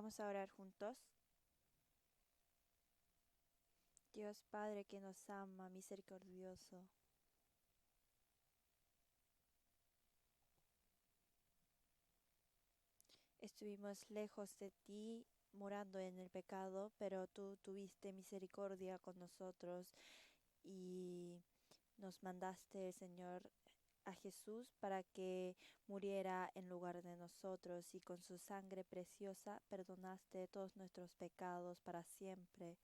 Vamos a orar juntos. Dios Padre que nos ama, misericordioso. Estuvimos lejos de ti, morando en el pecado, pero tú tuviste misericordia con nosotros y nos mandaste, Señor, a Jesús para que muriera en lugar de nosotros y con su sangre preciosa perdonaste todos nuestros pecados para siempre.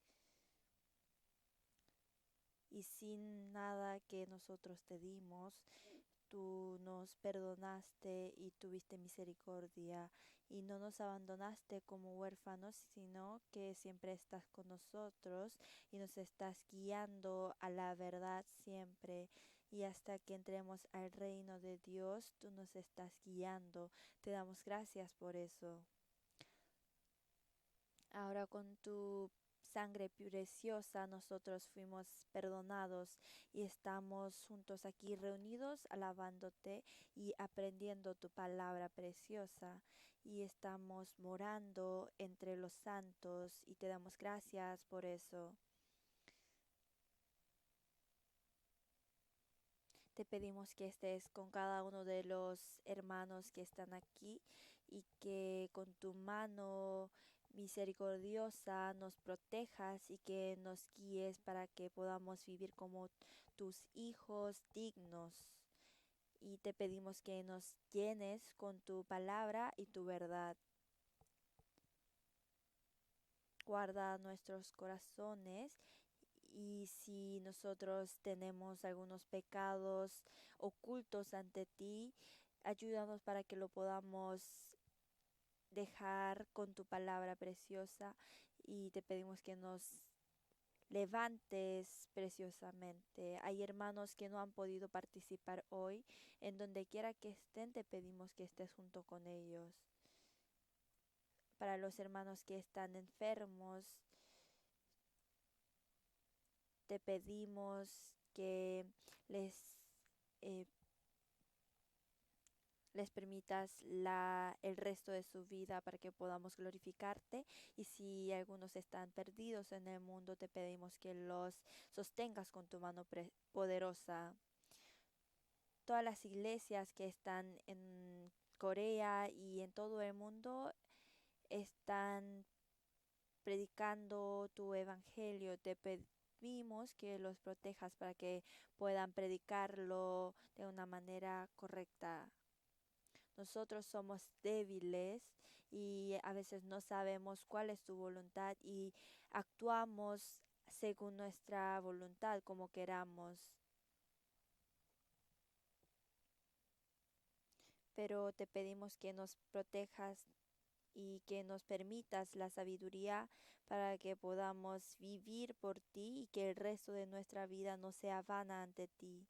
Y sin nada que nosotros te dimos, tú nos perdonaste y tuviste misericordia y no nos abandonaste como huérfanos, sino que siempre estás con nosotros y nos estás guiando a la verdad siempre. Y hasta que entremos al reino de Dios, tú nos estás guiando. Te damos gracias por eso. Ahora con tu sangre preciosa nosotros fuimos perdonados y estamos juntos aquí reunidos alabándote y aprendiendo tu palabra preciosa y estamos morando entre los santos y te damos gracias por eso. Te pedimos que estés con cada uno de los hermanos que están aquí y que con tu mano misericordiosa nos protejas y que nos guíes para que podamos vivir como tus hijos dignos. Y te pedimos que nos llenes con tu palabra y tu verdad. Guarda nuestros corazones y si nosotros tenemos algunos pecados ocultos ante ti, ayúdanos para que lo podamos dejar con tu palabra preciosa y te pedimos que nos levantes preciosamente. Hay hermanos que no han podido participar hoy, en donde quiera que estén, te pedimos que estés junto con ellos. Para los hermanos que están enfermos, te pedimos que les, eh, les permitas el resto de su vida para que podamos glorificarte. Y si algunos están perdidos en el mundo, te pedimos que los sostengas con tu mano poderosa. Todas las iglesias que están en Corea y en todo el mundo están predicando tu evangelio. Te pedimos que los protejas para que puedan predicarlo de una manera correcta. Nosotros somos débiles y a veces no sabemos cuál es tu voluntad y actuamos según nuestra voluntad, como queramos. Pero te pedimos que nos protejas y que nos permitas la sabiduría para que podamos vivir por ti y que el resto de nuestra vida no sea vana ante ti.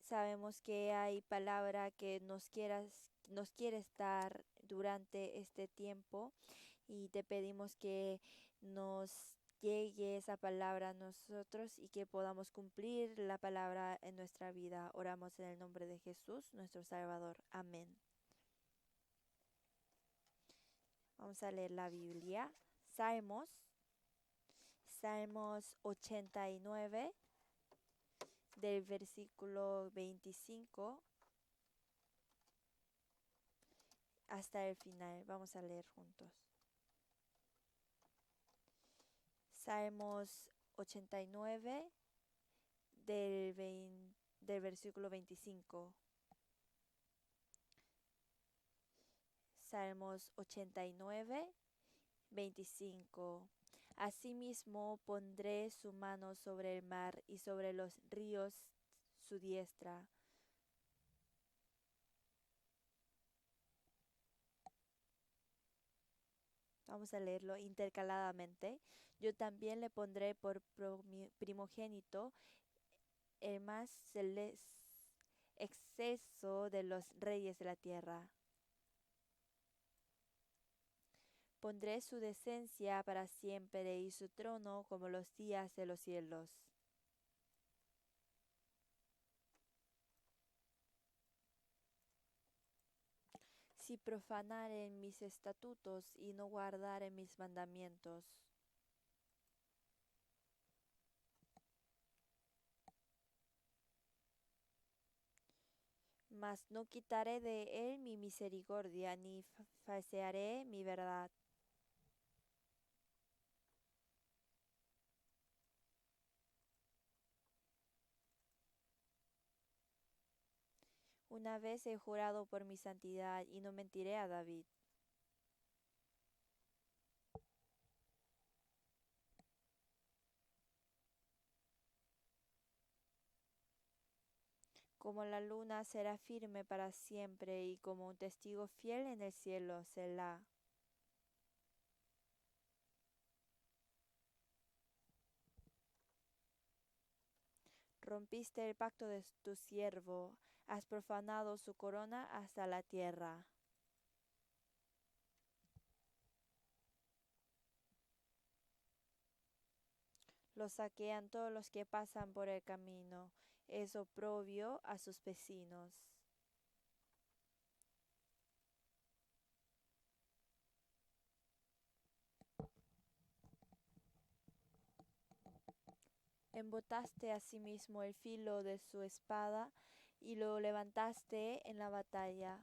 Sabemos que hay palabra que nos quieres dar durante este tiempo y te pedimos que nos llegue esa palabra a nosotros y que podamos cumplir la palabra en nuestra vida. Oramos en el nombre de Jesús, nuestro Salvador. Amén. Vamos a leer la Biblia. Salmos 89 del versículo 25 hasta el final. Vamos a leer juntos. Salmos 89 del versículo 25. Salmos 89, 25. Asimismo pondré su mano sobre el mar y sobre los ríos su diestra. Vamos a leerlo intercaladamente. Yo también le pondré por primogénito el más exceso de los reyes de la tierra. Pondré su decencia para siempre y su trono como los días de los cielos. si profanare mis estatutos y no guardare mis mandamientos. Mas no quitaré de él mi misericordia, ni falsearé mi verdad. Una vez he jurado por mi santidad y no mentiré a David. Como la luna será firme para siempre y como un testigo fiel en el cielo, Selah. Rompiste el pacto de tu siervo, has profanado su corona hasta la tierra. Lo saquean todos los que pasan por el camino, es oprobio a sus vecinos. Embotaste asimismo el filo de su espada y lo levantaste en la batalla.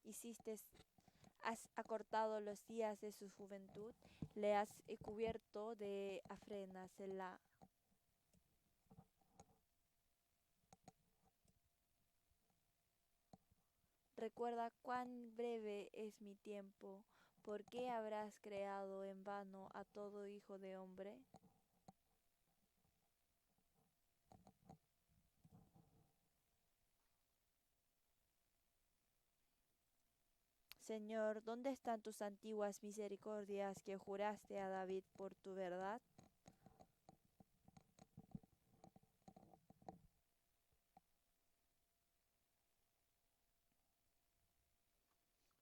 Hiciste, has acortado los días de su juventud, le has cubierto de afrenas, Selah. Recuerda cuán breve es mi tiempo. ¿Por qué habrás creado en vano a todo hijo de hombre? Señor, ¿dónde están tus antiguas misericordias que juraste a David por tu verdad?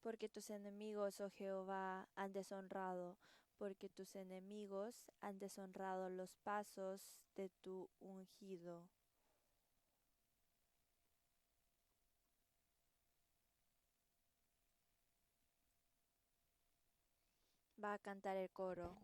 Porque tus enemigos, oh Jehová, han deshonrado, porque tus enemigos han deshonrado los pasos de tu ungido. Va a cantar el coro.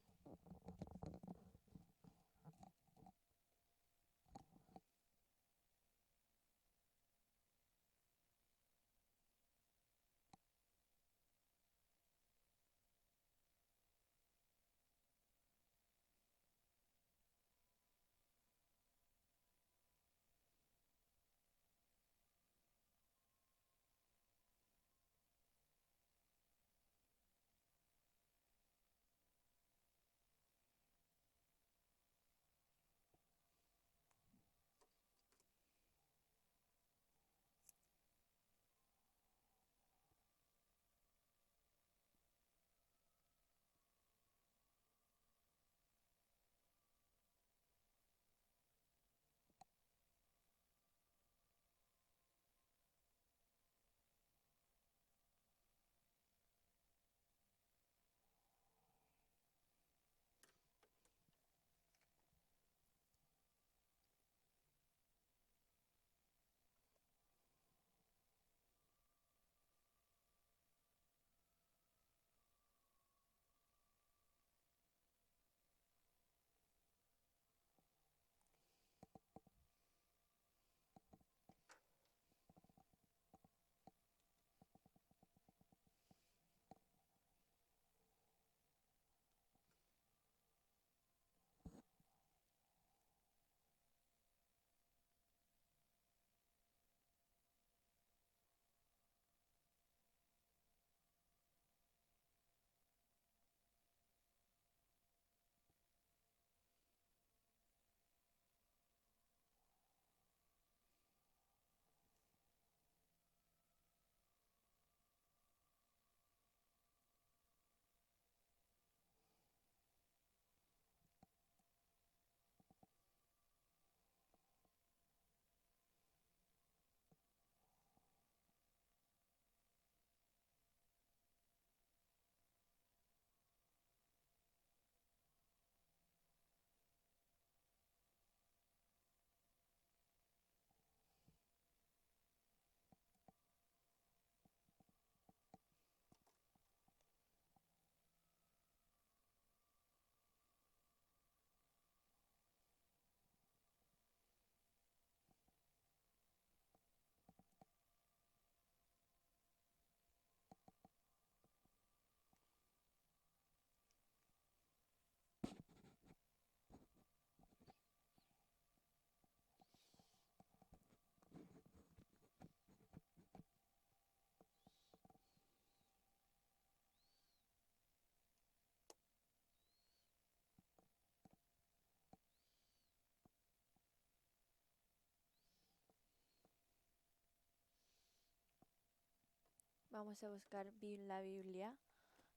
Vamos a buscar la Biblia.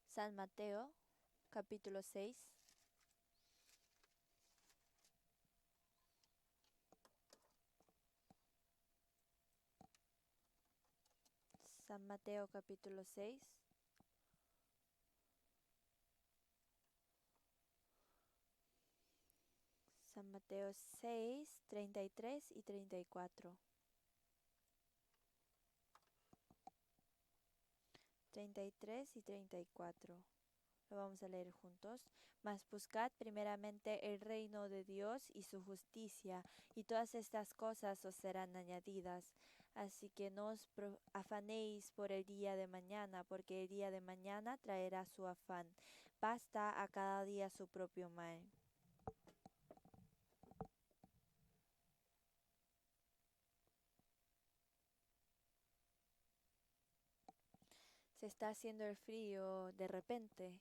San Mateo, capítulo 6. San Mateo, capítulo 6. San Mateo 6, 33 y 34. 33 y 34. Lo vamos a leer juntos. Mas buscad primeramente el reino de Dios y su justicia, y todas estas cosas os serán añadidas. Así que no os afanéis por el día de mañana, porque el día de mañana traerá su afán. Basta a cada día su propio mal. Se está haciendo el frío de repente.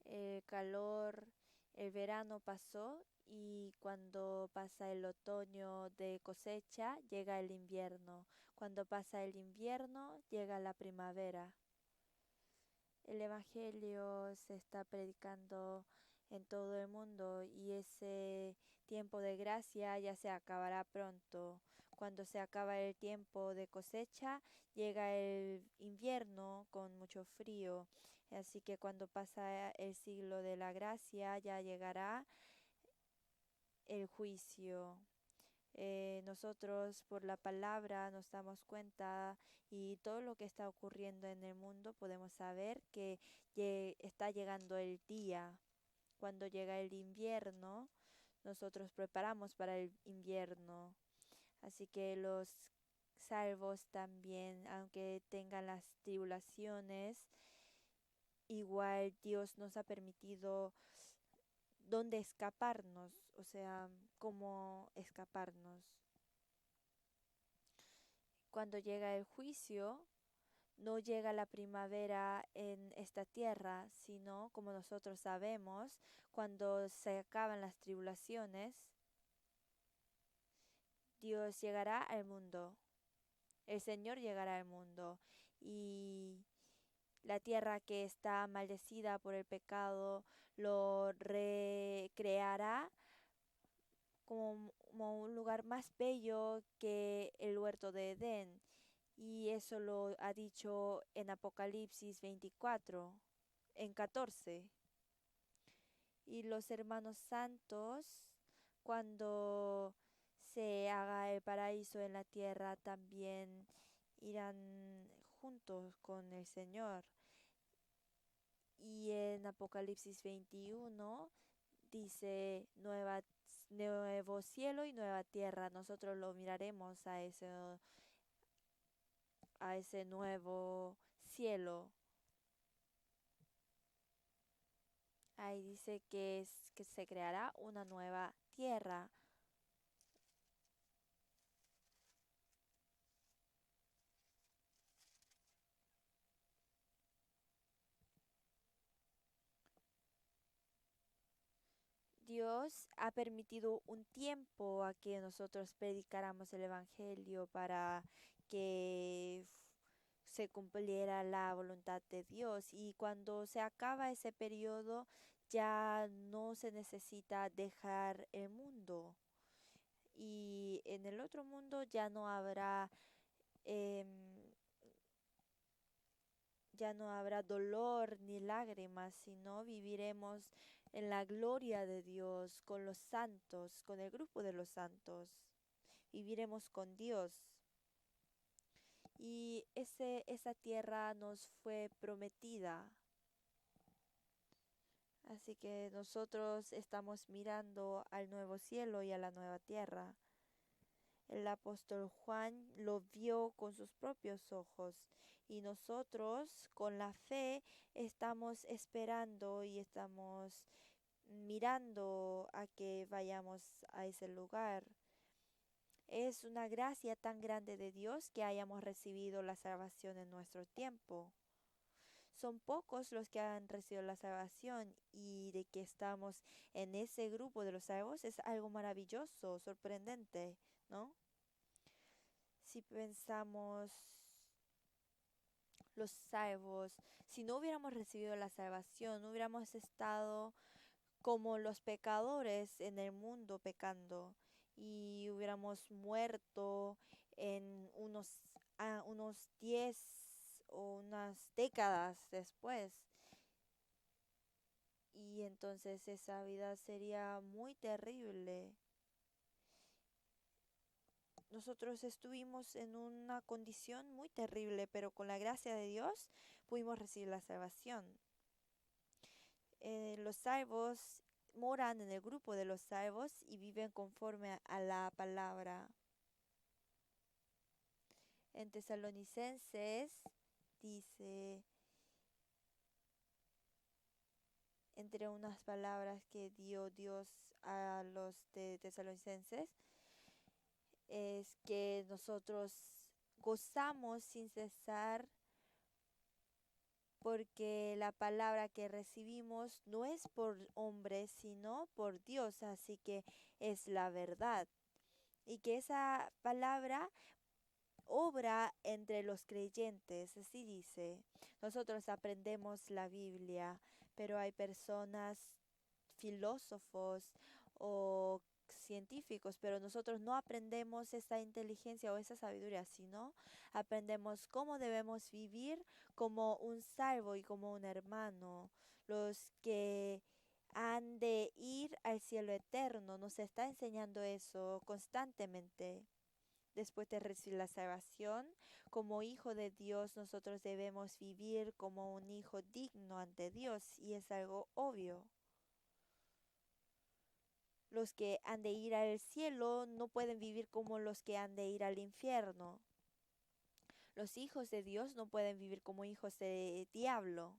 El calor, el verano pasó y cuando pasa el otoño de cosecha, llega el invierno. Cuando pasa el invierno, llega la primavera. El Evangelio se está predicando en todo el mundo y ese tiempo de gracia ya se acabará pronto. Cuando se acaba el tiempo de cosecha, llega el invierno con mucho frío. Así que cuando pasa el siglo de la gracia, ya llegará el juicio. Nosotros por la palabra nos damos cuenta y todo lo que está ocurriendo en el mundo podemos saber que está llegando el día. Cuando llega el invierno, nosotros preparamos para el invierno. Así que los salvos también, aunque tengan las tribulaciones, igual Dios nos ha permitido dónde escaparnos, o sea, cómo escaparnos. Cuando llega el juicio, no llega la primavera en esta tierra, sino, como nosotros sabemos, cuando se acaban las tribulaciones, Dios llegará al mundo, el Señor llegará al mundo y la tierra que está maldecida por el pecado lo recreará como un lugar más bello que el huerto de Edén. Y eso lo ha dicho en Apocalipsis 24, en 14. Y los hermanos santos, cuando se haga el paraíso en la tierra, también irán juntos con el Señor. Y en Apocalipsis 21 dice nuevo cielo y nueva tierra. Nosotros lo miraremos a ese nuevo cielo. Ahí dice que se creará una nueva tierra. Dios ha permitido un tiempo a que nosotros predicáramos el Evangelio para que se cumpliera la voluntad de Dios. Y cuando se acaba ese periodo, ya no se necesita dejar el mundo. Y en el otro mundo em, ya no habrá dolor ni lágrimas, sino viviremos en la gloria de Dios con los santos, con el grupo de los santos. Viviremos con Dios. Y esa tierra nos fue prometida. Así que nosotros estamos mirando al nuevo cielo y a la nueva tierra. El apóstol Juan lo vio con sus propios ojos y nosotros con la fe estamos esperando y estamos mirando a que vayamos a ese lugar. Es una gracia tan grande de Dios que hayamos recibido la salvación en nuestro tiempo. Son pocos los que han recibido la salvación y de que estamos en ese grupo de los salvos es algo maravilloso, sorprendente, ¿no? Si pensamos los salvos, si no hubiéramos recibido la salvación, no hubiéramos estado como los pecadores en el mundo pecando y hubiéramos muerto en unos 10 o unas décadas después. Y entonces esa vida sería muy terrible. Nosotros estuvimos en una condición muy terrible, pero con la gracia de Dios pudimos recibir la salvación. Los salvos moran en el grupo de los salvos y viven conforme a la palabra. En Tesalonicenses dice, entre unas palabras que dio Dios a los de Tesalonicenses, es que nosotros gozamos sin cesar porque la palabra que recibimos no es por hombres, sino por Dios, así que es la verdad. Y que esa palabra obra entre los creyentes, así dice. Nosotros aprendemos la Biblia, pero hay personas, filósofos o científicos, pero nosotros no aprendemos esa inteligencia o esa sabiduría, sino aprendemos cómo debemos vivir como un salvo y como un hermano. Los que han de ir al cielo eterno nos está enseñando eso constantemente. Después de recibir la salvación, como hijo de Dios, nosotros debemos vivir como un hijo digno ante Dios y es algo obvio. Los que han de ir al cielo no pueden vivir como los que han de ir al infierno. Los hijos de Dios no pueden vivir como hijos de diablo.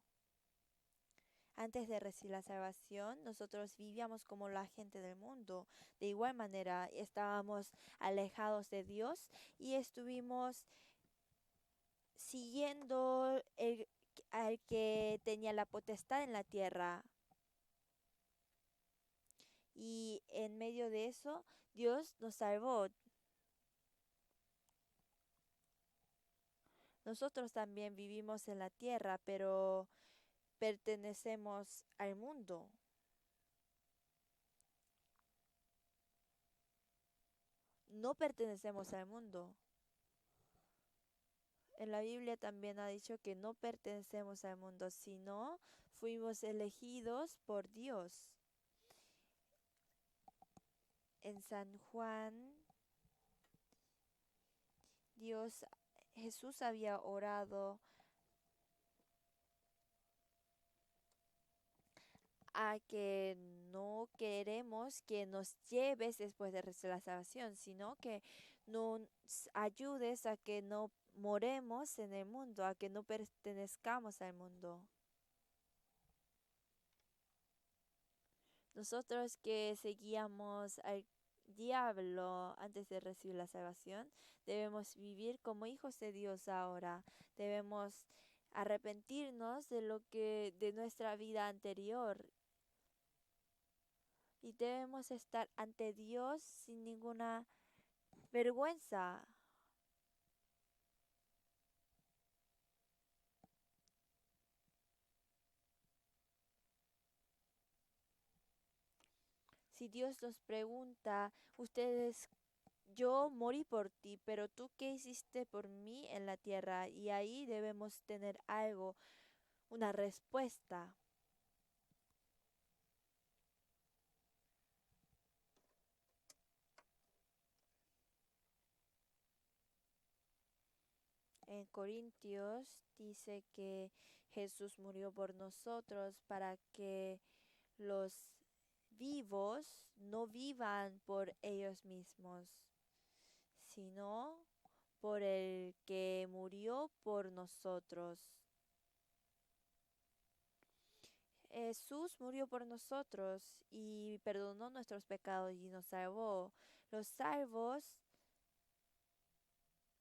Antes de recibir la salvación, nosotros vivíamos como la gente del mundo. De igual manera, estábamos alejados de Dios y estuvimos siguiendo al que tenía la potestad en la tierra. Y en medio de eso, Dios nos salvó. Nosotros también vivimos en la tierra, pero pertenecemos al mundo. No pertenecemos al mundo. En la Biblia también ha dicho que no pertenecemos al mundo, sino fuimos elegidos por Dios. En San Juan, Jesús había orado a que no queremos que nos lleves después de recibir la salvación, sino que nos ayudes a que no moremos en el mundo, a que no pertenezcamos al mundo. Nosotros que seguíamos al diablo antes de recibir la salvación, debemos vivir como hijos de Dios ahora. Debemos arrepentirnos de nuestra vida anterior y debemos estar ante Dios sin ninguna vergüenza. Si Dios nos pregunta, ustedes, yo morí por ti, pero tú qué hiciste por mí en la tierra, y ahí debemos tener algo, una respuesta. En Corintios dice que Jesús murió por nosotros para que los vivos no vivan por ellos mismos, sino por el que murió por nosotros. Jesús murió por nosotros y perdonó nuestros pecados y nos salvó. Los salvos,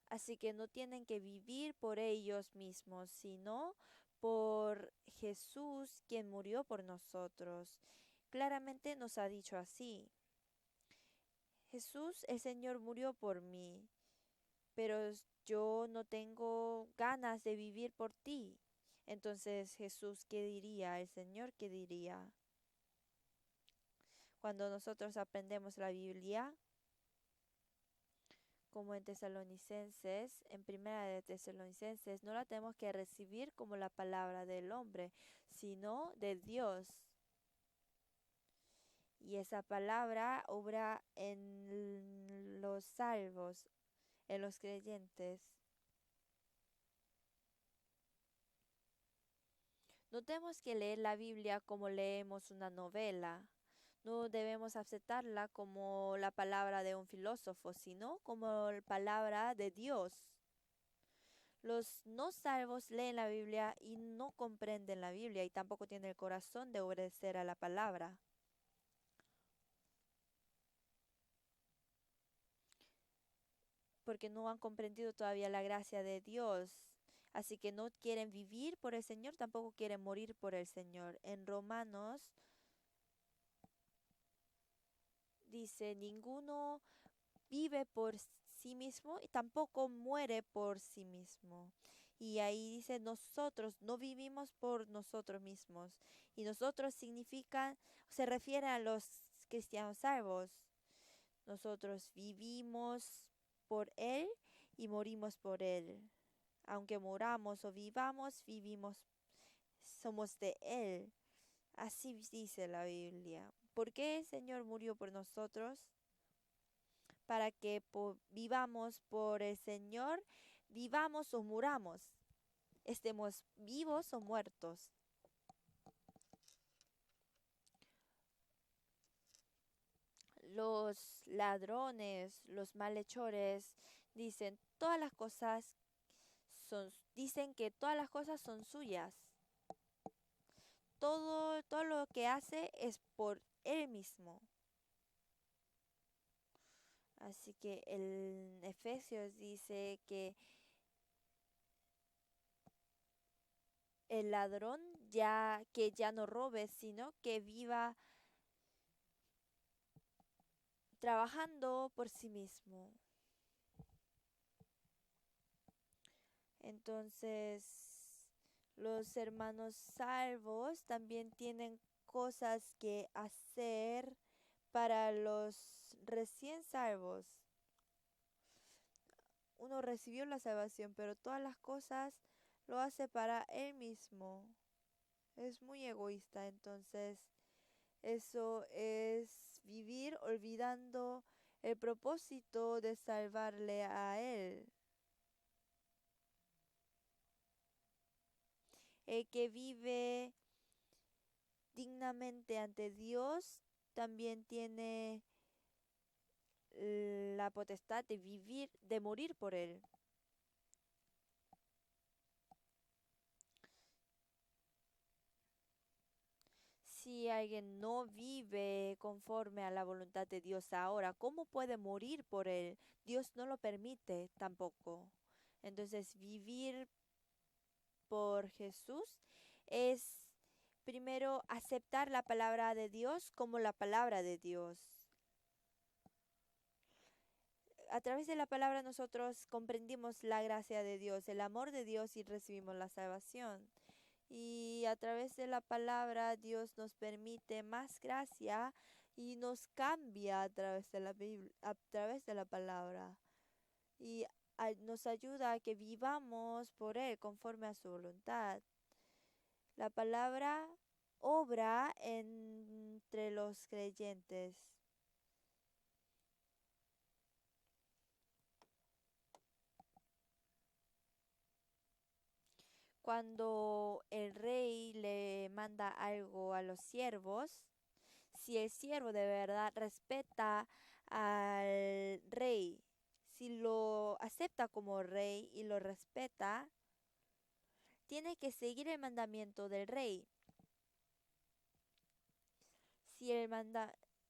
así que no tienen que vivir por ellos mismos, sino por Jesús quien murió por nosotros. Claramente nos ha dicho así. Jesús, el Señor, murió por mí. pero yo no tengo ganas de vivir por ti. Entonces Jesús, ¿qué diría? El Señor, ¿qué diría? Cuando nosotros aprendemos la Biblia, como en Tesalonicenses, en Primera de Tesalonicenses, no la tenemos que recibir como la palabra del hombre, sino de Dios. Y esa palabra obra en los salvos, en los creyentes. No tenemos que leer la Biblia como leemos una novela. No debemos aceptarla como la palabra de un filósofo, sino como la palabra de Dios. Los no salvos leen la Biblia y no comprenden la Biblia y tampoco tienen el corazón de obedecer a la palabra, porque no han comprendido todavía la gracia de Dios. Así que no quieren vivir por el Señor, tampoco quieren morir por el Señor. En Romanos dice, ninguno vive por sí mismo y tampoco muere por sí mismo. Y ahí dice, nosotros no vivimos por nosotros mismos. Y nosotros significa, se refiere a los cristianos salvos. Nosotros vivimos por Él y morimos por Él. Aunque moramos o vivamos, vivimos, somos de Él. Así dice la Biblia. ¿Por qué el Señor murió por nosotros? Para que vivamos por el Señor, vivamos o muramos, estemos vivos o muertos. Los ladrones, los malhechores, dicen todas las cosas dicen que todas las cosas son suyas. Todo lo que hace es por él mismo. Así que el Efesios dice que el ladrón ya no robe, sino que viva trabajando por sí mismo. Entonces, los hermanos salvos también tienen cosas que hacer para los recién salvos. Uno recibió la salvación, pero todas las cosas lo hace para él mismo. Es muy egoísta, entonces eso es vivir olvidando el propósito de salvarle a él. El que vive dignamente ante Dios también tiene la potestad de vivir, de morir por él. Si alguien no vive conforme a la voluntad de Dios ahora, ¿cómo puede morir por él? Dios no lo permite tampoco. Entonces, vivir por Jesús es primero aceptar la palabra de Dios como la palabra de Dios. A través de la palabra nosotros comprendimos la gracia de Dios, el amor de Dios y recibimos la salvación. Y a través de la palabra Dios nos permite más gracia y nos cambia a través de la a través de la palabra. Y nos ayuda a que vivamos por Él conforme a su voluntad. La palabra obra entre los creyentes. Cuando el rey le manda algo a los siervos, si el siervo de verdad respeta al rey, si lo acepta como rey y lo respeta, tiene que seguir el mandamiento del rey. Si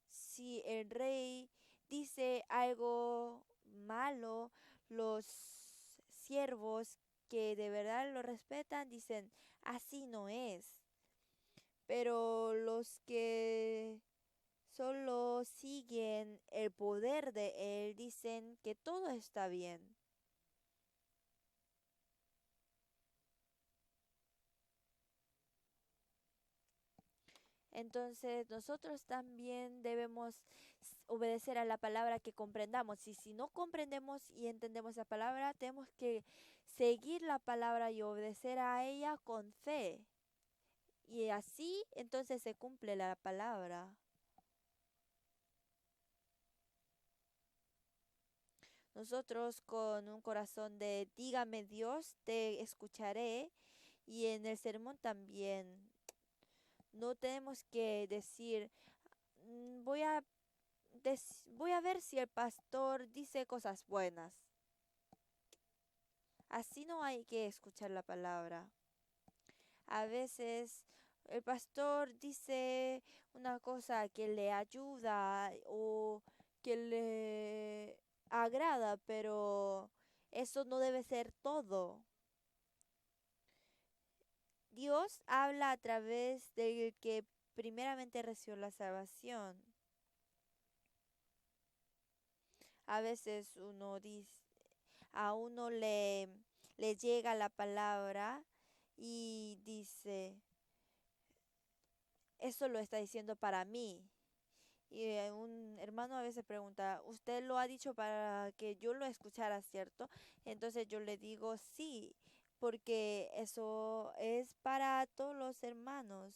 si el rey dice algo malo, los siervos que de verdad lo respetan dicen, así no es. Pero los que solo siguen el poder de él dicen que todo está bien. Entonces nosotros también debemos obedecer a la palabra que comprendamos. Y si no comprendemos y entendemos la palabra, tenemos que seguir la palabra y obedecer a ella con fe. Y así entonces se cumple la palabra. Nosotros con un corazón de dígame Dios, te escucharé. Y en el sermón también. No tenemos que decir, voy a ver si el pastor dice cosas buenas. Así no hay que escuchar la palabra. A veces el pastor dice una cosa que le ayuda o que le agrada, pero eso no debe ser todo. Dios habla a través del que primeramente recibió la salvación. A veces a uno le llega la palabra y dice, eso lo está diciendo para mí. Y un hermano a veces pregunta, ¿usted lo ha dicho para que yo lo escuchara, cierto? Entonces yo le digo, sí, porque eso es para todos los hermanos.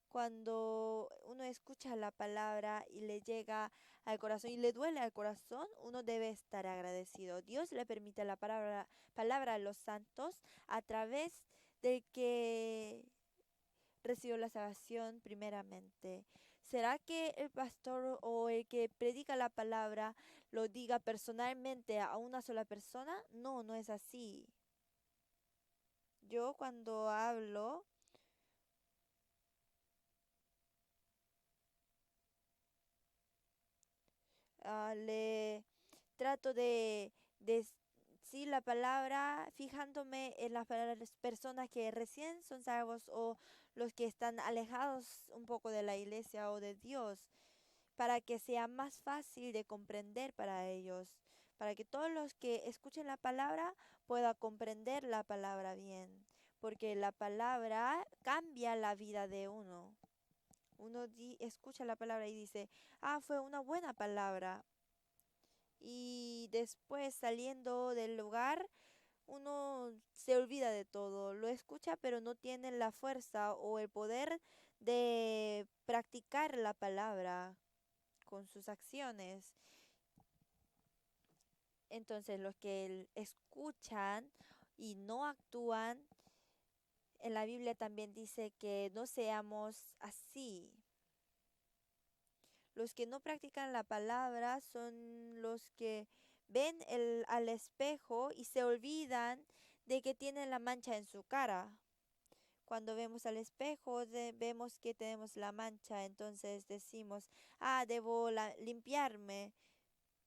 Cuando uno escucha la palabra y le llega al corazón y le duele al corazón, uno debe estar agradecido. Dios le permite la palabra a los santos a través de que recibió la salvación primeramente. ¿Será que el pastor o el que predica la palabra lo diga personalmente a una sola persona? No, no es así. Yo cuando hablo, le trato de decir la palabra fijándome en las personas que recién son salvos o los que están alejados un poco de la iglesia o de Dios, para que sea más fácil de comprender para ellos, para que todos los que escuchen la palabra puedan comprender la palabra bien, porque la palabra cambia la vida de uno. Uno escucha la palabra y dice, ah, fue una buena palabra. Y después saliendo del lugar, uno se olvida de todo. Lo escucha, pero no tiene la fuerza o el poder de practicar la palabra con sus acciones. Entonces, los que escuchan y no actúan, en la Biblia también dice que no seamos así. Los que no practican la palabra son los que ven al espejo y se olvidan de que tienen la mancha en su cara. Cuando vemos al espejo, vemos que tenemos la mancha, entonces decimos, ah, debo limpiarme,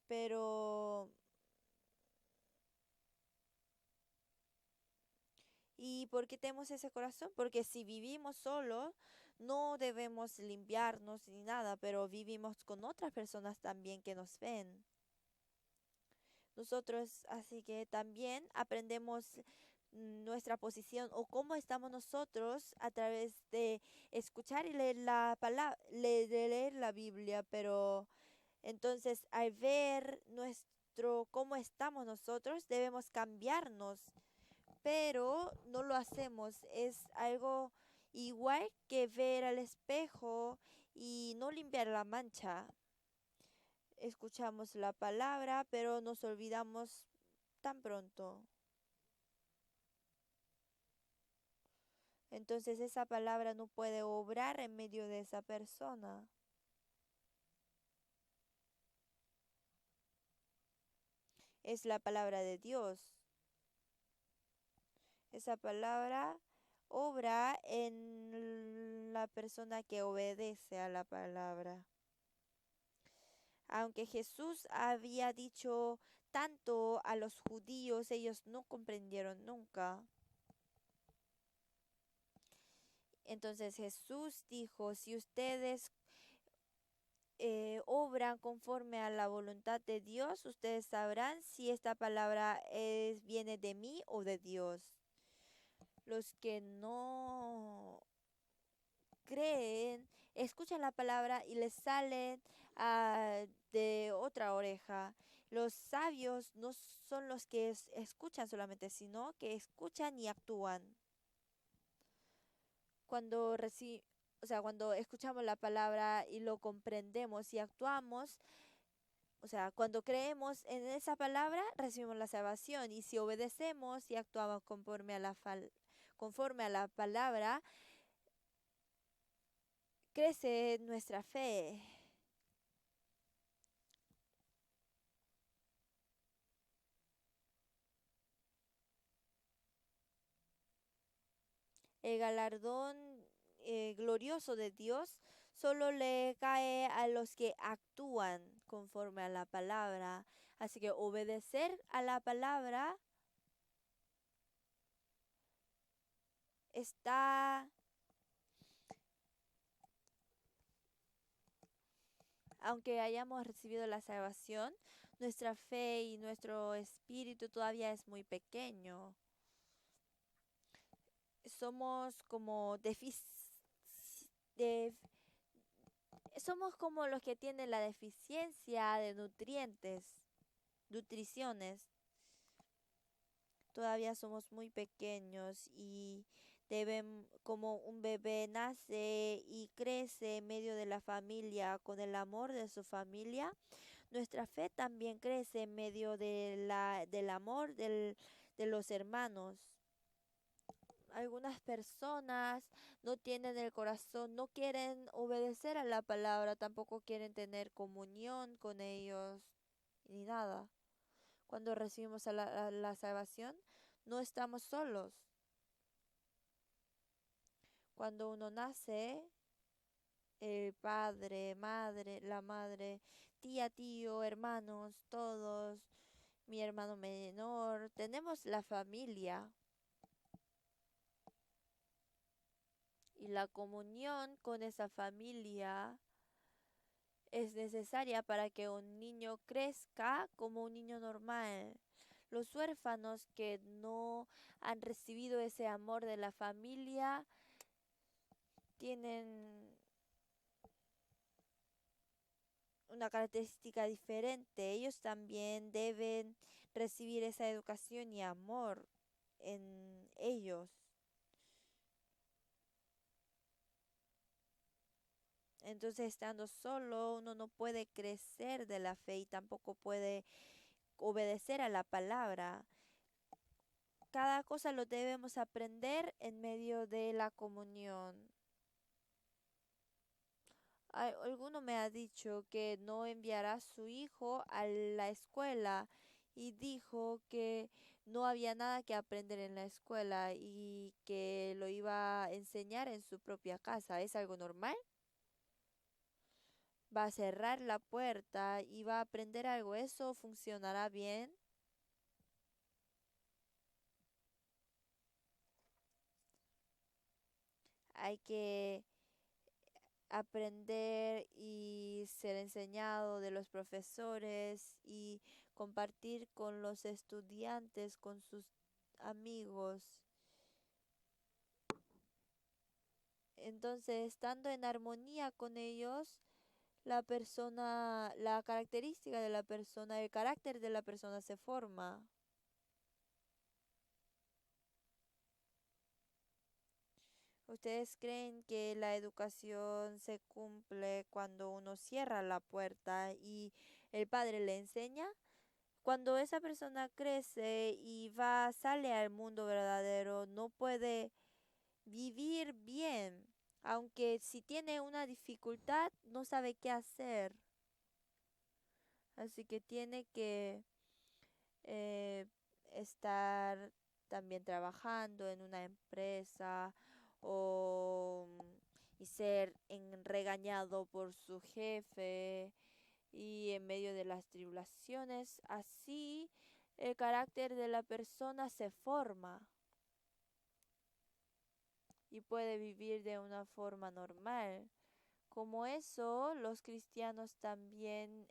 pero ¿y por qué tenemos ese corazón? Porque si vivimos solos, no debemos limpiarnos ni nada, pero vivimos con otras personas también que nos ven. Nosotros, así que también aprendemos nuestra posición o cómo estamos nosotros a través de escuchar y leer la palabra, de leer la Biblia, pero entonces al ver nuestro cómo estamos nosotros, debemos cambiarnos, pero no lo hacemos. Es algo igual que ver al espejo y no limpiar la mancha. Escuchamos la palabra, pero nos olvidamos tan pronto. Entonces esa palabra no puede obrar en medio de esa persona. Es la palabra de Dios. Esa palabra obra en la persona que obedece a la palabra. Aunque Jesús había dicho tanto a los judíos, ellos no comprendieron nunca. Entonces Jesús dijo, si ustedes obran conforme a la voluntad de Dios, ustedes sabrán si esta palabra viene de mí o de Dios. Los que no creen, escuchan la palabra y les salen de otra oreja. Los sabios no son los que escuchan solamente, sino que escuchan y actúan. Cuando o sea, cuando escuchamos la palabra y lo comprendemos y actuamos, o sea, cuando creemos en esa palabra, recibimos la salvación. Y si obedecemos y actuamos conforme a la palabra, crece nuestra fe. El galardón glorioso de Dios solo le cae a los que actúan conforme a la palabra. Así que obedecer a la palabra está, aunque hayamos recibido la salvación, nuestra fe y nuestro espíritu todavía es muy pequeño. Somos como def- somos como los que tienen la deficiencia de nutriciones. Todavía somos muy pequeños y como un bebé nace y crece en medio de la familia con el amor de su familia, nuestra fe también crece en medio del amor de los hermanos. Algunas personas no tienen el corazón, no quieren obedecer a la palabra, tampoco quieren tener comunión con ellos, ni nada. Cuando recibimos a la salvación, no estamos solos. Cuando uno nace, el padre, madre, la madre, tía, tío, hermanos, todos, mi hermano menor, tenemos la familia y la comunión con esa familia es necesaria para que un niño crezca como un niño normal. Los huérfanos que no han recibido ese amor de la familia tienen una característica diferente. Ellos también deben recibir esa educación y amor en ellos. Entonces, estando solo, uno no puede crecer de la fe y tampoco puede obedecer a la palabra. Cada cosa lo debemos aprender en medio de la comunión. Alguno me ha dicho que no enviará a su hijo a la escuela y dijo que no había nada que aprender en la escuela y que lo iba a enseñar en su propia casa. ¿Es algo normal? ¿Va a cerrar la puerta y va a aprender algo? ¿Eso funcionará bien? Hay que aprender y ser enseñado de los profesores y compartir con los estudiantes, con sus amigos. Entonces, estando en armonía con ellos, la característica de la persona, el carácter de la persona se forma. ¿Ustedes creen que la educación se cumple cuando uno cierra la puerta y el padre le enseña? Cuando esa persona crece y sale al mundo verdadero, no puede vivir bien, aunque si tiene una dificultad, no sabe qué hacer. Así que tiene que eh, estar también trabajando en una empresa o y ser regañado por su jefe y en medio de las tribulaciones, así el carácter de la persona se forma y puede vivir de una forma normal. Como eso, los cristianos también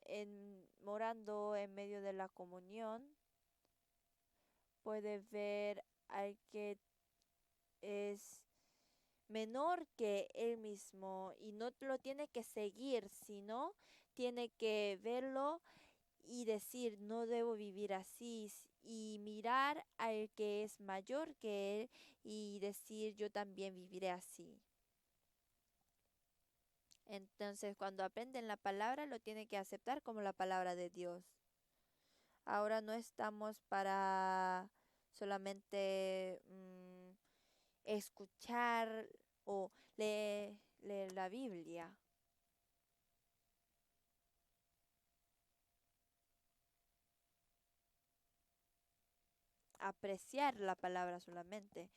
morando en medio de la comunión, puede ver al que es menor que él mismo y no lo tiene que seguir, sino tiene que verlo y decir, no debo vivir así, y mirar al que es mayor que él y decir, yo también viviré así. Entonces, cuando aprenden la palabra, lo tiene que aceptar como la palabra de Dios. Ahora no estamos para solamente escuchar o leer la Biblia, apreciar la palabra solamente.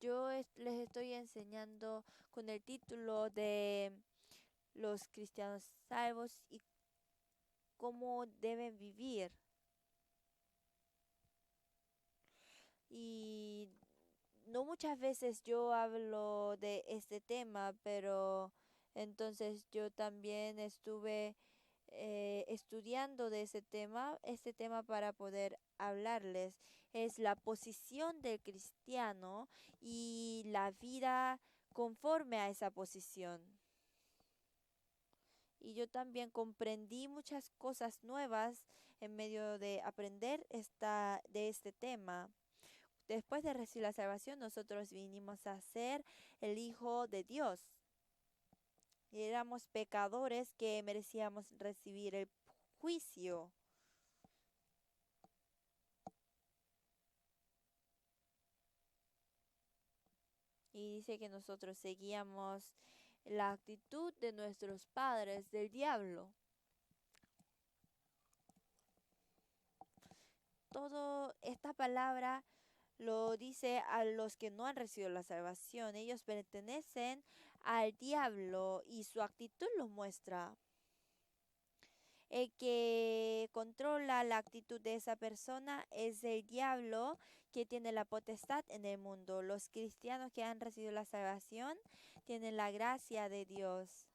Les estoy enseñando con el título de los cristianos salvos y cómo deben vivir. Y no muchas veces yo hablo de este tema, pero entonces yo también estuve estudiando de ese tema, este tema para poder hablarles. Es la posición del cristiano y la vida conforme a esa posición. Y yo también comprendí muchas cosas nuevas en medio de aprender de este tema. Después de recibir la salvación, nosotros vinimos a ser el Hijo de Dios. Y éramos pecadores que merecíamos recibir el juicio. Y dice que nosotros seguíamos la actitud de nuestros padres, del diablo. Todo esta palabra lo dice a los que no han recibido la salvación. Ellos pertenecen al diablo y su actitud lo muestra. El que controla la actitud de esa persona es el diablo que tiene la potestad en el mundo. Los cristianos que han recibido la salvación tienen la gracia de Dios.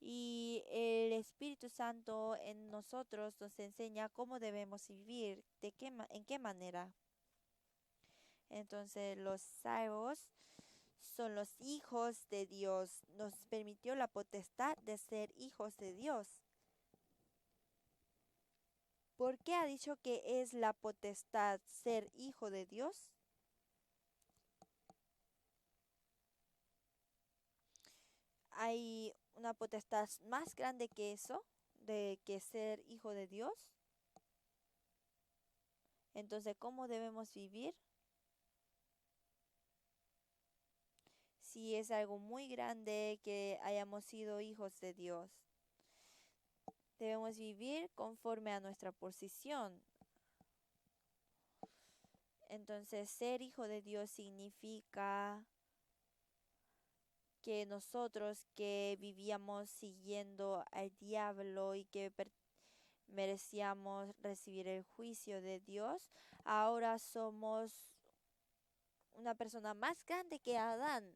Y el Espíritu Santo en nosotros nos enseña cómo debemos vivir, en qué manera. Entonces los salvos son los hijos de Dios. Nos permitió la potestad de ser hijos de Dios. ¿Por qué ha dicho que es la potestad ser hijo de Dios? ¿Hay una potestad más grande que eso, de que ser hijo de Dios? Entonces, ¿cómo debemos vivir? Si es algo muy grande que hayamos sido hijos de Dios. Debemos vivir conforme a nuestra posición. Entonces, ser hijo de Dios significa que nosotros que vivíamos siguiendo al diablo y que merecíamos recibir el juicio de Dios, ahora somos una persona más grande que Adán.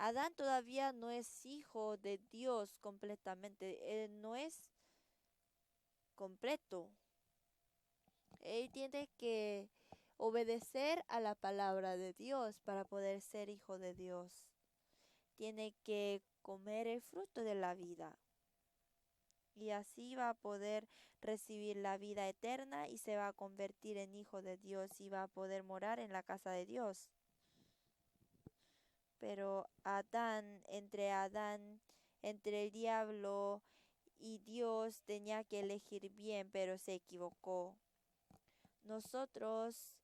Adán todavía no es hijo de Dios completamente, él no es completo. Él tiene que obedecer a la palabra de Dios para poder ser hijo de Dios. Tiene que comer el fruto de la vida. Y así va a poder recibir la vida eterna y se va a convertir en hijo de Dios y va a poder morar en la casa de Dios. Pero Adán, entre el diablo y Dios tenía que elegir bien, pero se equivocó. Nosotros,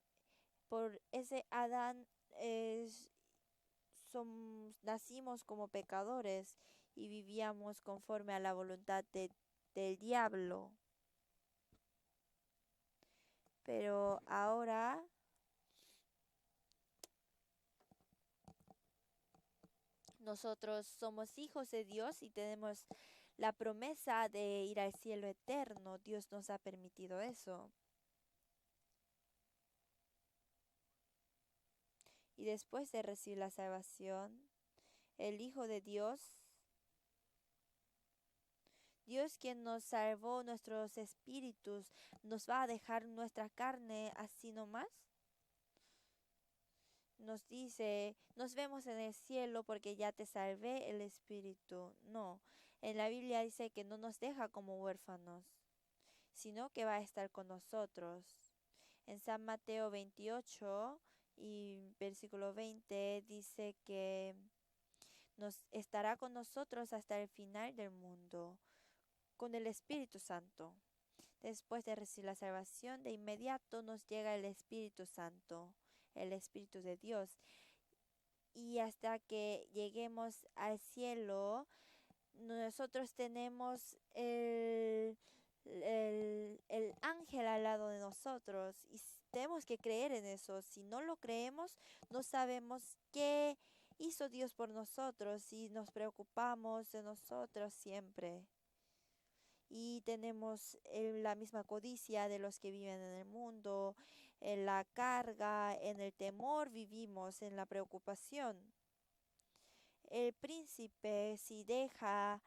por ese Adán, nacimos como pecadores y vivíamos conforme a la voluntad del diablo. Pero ahora nosotros somos hijos de Dios y tenemos la promesa de ir al cielo eterno. Dios nos ha permitido eso. Y después de recibir la salvación, el Hijo de Dios, Dios quien nos salvó nuestros espíritus, ¿nos va a dejar nuestra carne así nomás? nos dice, nos vemos en el cielo porque ya te salvé el espíritu. No, en la Biblia dice que no nos deja como huérfanos, sino que va a estar con nosotros. En San Mateo 28 y versículo 20 dice que nos estará con nosotros hasta el final del mundo, con el Espíritu Santo. Después de recibir la salvación, de inmediato nos llega el Espíritu Santo, el Espíritu de Dios. Y hasta que lleguemos al cielo, nosotros tenemos el ángel al lado de nosotros y tenemos que creer en eso. Si no lo creemos, no sabemos qué hizo Dios por nosotros y nos preocupamos de nosotros siempre. Y tenemos la misma codicia de los que viven en el mundo, en la carga, en el temor vivimos, en la preocupación. El príncipe, si deja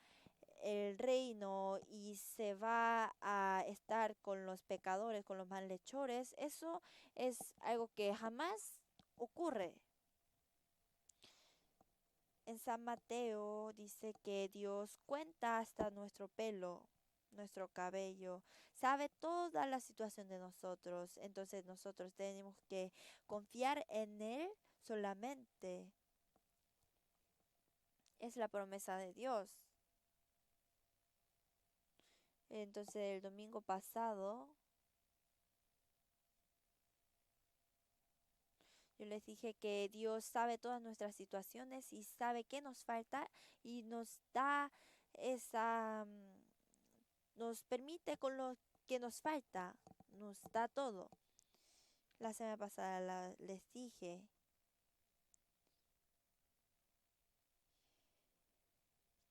el reino y se va a estar con los pecadores, con los malhechores, eso es algo que jamás ocurre. En San Mateo dice que Dios cuenta hasta nuestro pelo, nuestro cabello, sabe toda la situación de nosotros, entonces nosotros tenemos que confiar en Él solamente. Es la promesa de Dios. Entonces el domingo pasado yo les dije que Dios sabe todas nuestras situaciones y sabe qué nos falta y nos da esa, nos permite con lo que nos falta, nos da todo. La semana pasada les dije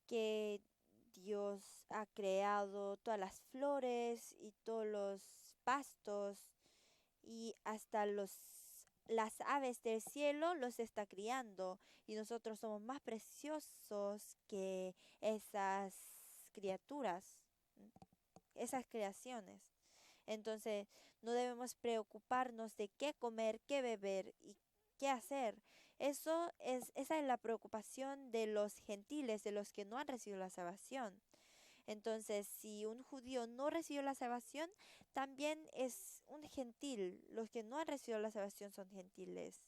que Dios ha creado todas las flores y todos los pastos y hasta las aves del cielo los está criando y nosotros somos más preciosos que esas criaturas, esas creaciones. Entonces no debemos preocuparnos de qué comer, qué beber y qué hacer. Esa es la preocupación de los gentiles, de los que no han recibido la salvación. Entonces, si un judío no recibió la salvación, también es un gentil. Los que no han recibido la salvación son gentiles.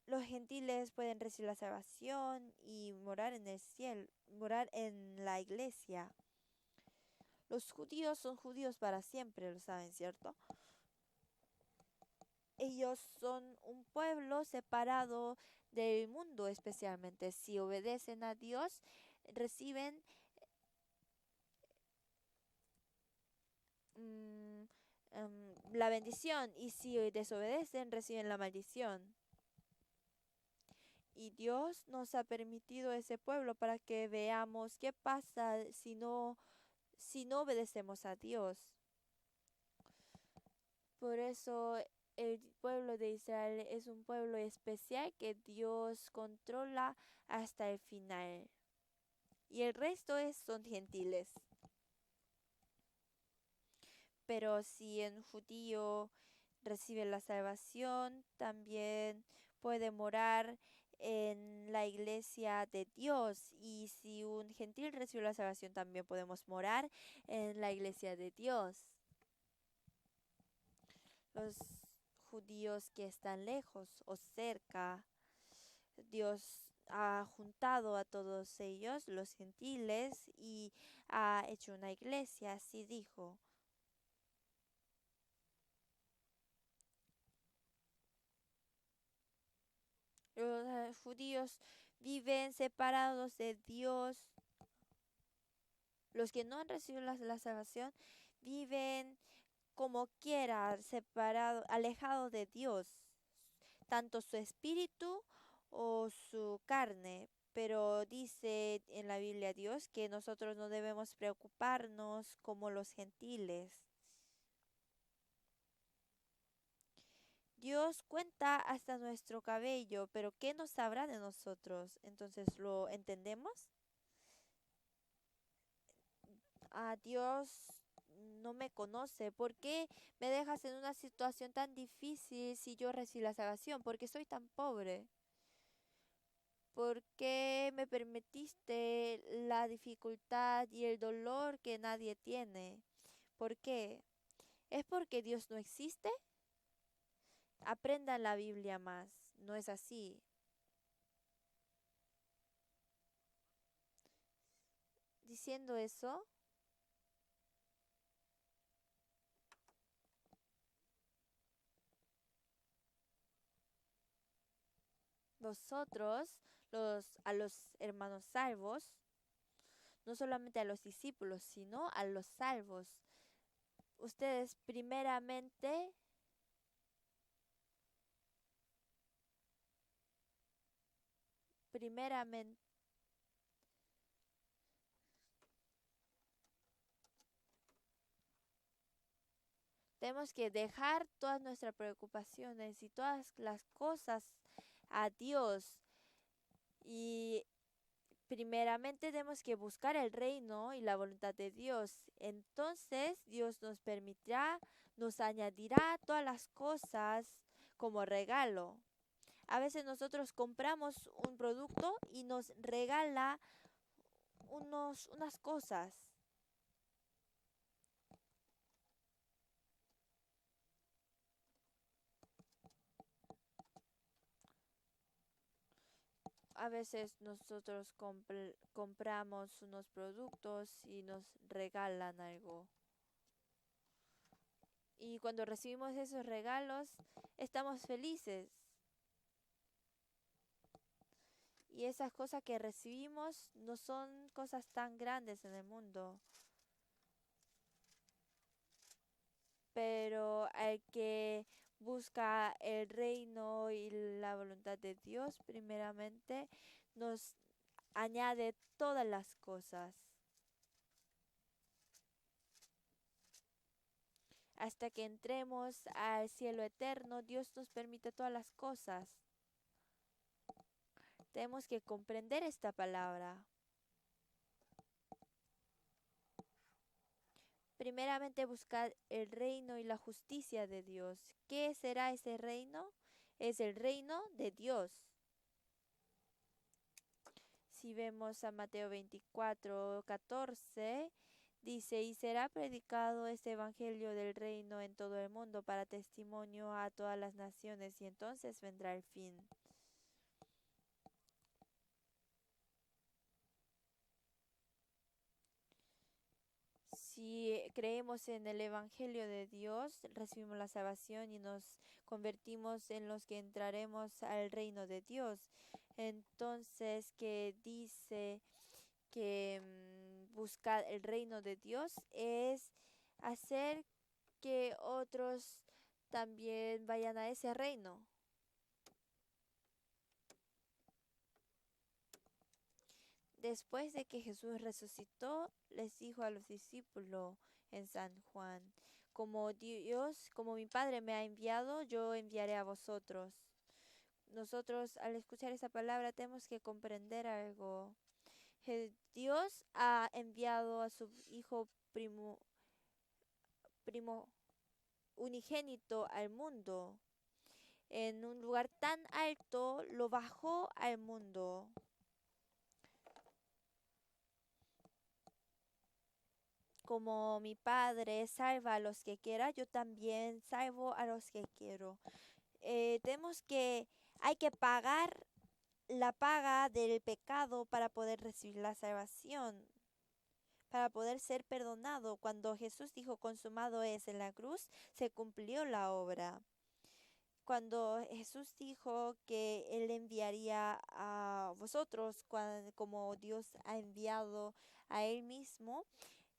Los gentiles pueden recibir la salvación y morar en el cielo, morar en la iglesia. Los judíos son judíos para siempre, lo saben, ¿cierto? Ellos son un pueblo separado del mundo, especialmente si obedecen a Dios, reciben mm, la bendición y si desobedecen, reciben la maldición. Y Dios nos ha permitido ese pueblo para que veamos qué pasa si no obedecemos a Dios. Por eso el pueblo de Israel es un pueblo especial que Dios controla hasta el final. Y el resto son gentiles. Pero si un judío recibe la salvación, también puede morar en la iglesia de Dios. Y si un gentil recibe la salvación, también podemos morar en la iglesia de Dios. Los judíos que están lejos o cerca, Dios ha juntado a todos ellos, los gentiles, y ha hecho una iglesia, así dijo. Los judíos viven separados de Dios. Los que no han recibido la salvación viven como quiera, separados, alejados de Dios, tanto su espíritu o su carne. Pero dice en la Biblia Dios que nosotros no debemos preocuparnos como los gentiles. Dios cuenta hasta nuestro cabello, pero ¿qué nos sabrá de nosotros? Entonces, ¿lo entendemos? A Dios no me conoce? ¿Por qué me dejas en una situación tan difícil si yo recibí la salvación? ¿Por qué soy tan pobre? ¿Por qué me permitiste la dificultad y el dolor que nadie tiene? ¿Por qué? ¿Es porque Dios no existe? Aprendan la Biblia más. No es así. Diciendo eso, vosotros, a los hermanos salvos, no solamente a los discípulos, sino a los salvos, ustedes primeramente, tenemos que dejar todas nuestras preocupaciones y todas las cosas a Dios. Y primeramente tenemos que buscar el reino y la voluntad de Dios. Entonces Dios nos permitirá, nos añadirá todas las cosas como regalo. A veces nosotros compramos un producto y nos regala unas cosas. A veces nosotros compramos unos productos y nos regalan algo. Y cuando recibimos esos regalos, estamos felices. Y esas cosas que recibimos no son cosas tan grandes en el mundo. Pero al que busca el reino y la voluntad de Dios, primeramente, nos añade todas las cosas. Hasta que entremos al cielo eterno, Dios nos permite todas las cosas. Tenemos que comprender esta palabra. Primeramente buscar el reino y la justicia de Dios. ¿Qué será ese reino? Es el reino de Dios. Si vemos a Mateo 24:14, dice, y será predicado este evangelio del reino en todo el mundo para testimonio a todas las naciones, y entonces vendrá el fin. Si creemos en el Evangelio de Dios, recibimos la salvación y nos convertimos en los que entraremos al reino de Dios. Entonces, que dice que buscar el reino de Dios es hacer que otros también vayan a ese reino. Después de que Jesús resucitó, les dijo a los discípulos en San Juan, como Dios, como mi Padre me ha enviado, yo enviaré a vosotros. Nosotros al escuchar esa palabra tenemos que comprender algo. Dios ha enviado a su Hijo primo unigénito al mundo. En un lugar tan alto lo bajó al mundo. Como mi Padre salva a los que quiera, yo también salvo a los que quiero. Hay que pagar la paga del pecado para poder recibir la salvación, para poder ser perdonado. Cuando Jesús dijo consumado es en la cruz, se cumplió la obra. Cuando Jesús dijo que Él enviaría a vosotros como Dios ha enviado a Él mismo,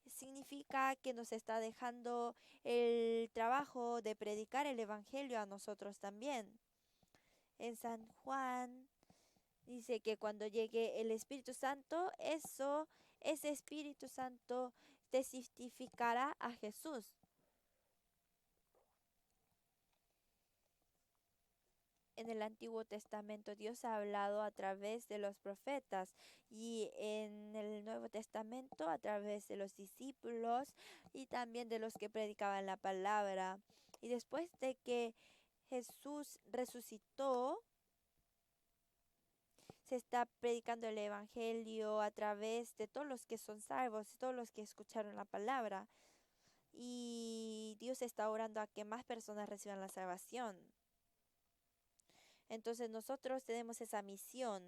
significa que nos está dejando el trabajo de predicar el Evangelio a nosotros también. En San Juan dice que cuando llegue el Espíritu Santo, ese Espíritu Santo testificará a Jesús. en el Antiguo Testamento Dios ha hablado a través de los profetas y en el Nuevo Testamento a través de los discípulos y también de los que predicaban la palabra. Y después de que Jesús resucitó, se está predicando el Evangelio a través de todos los que son salvos, todos los que escucharon la palabra. Y Dios está orando a que más personas reciban la salvación. Entonces nosotros tenemos esa misión.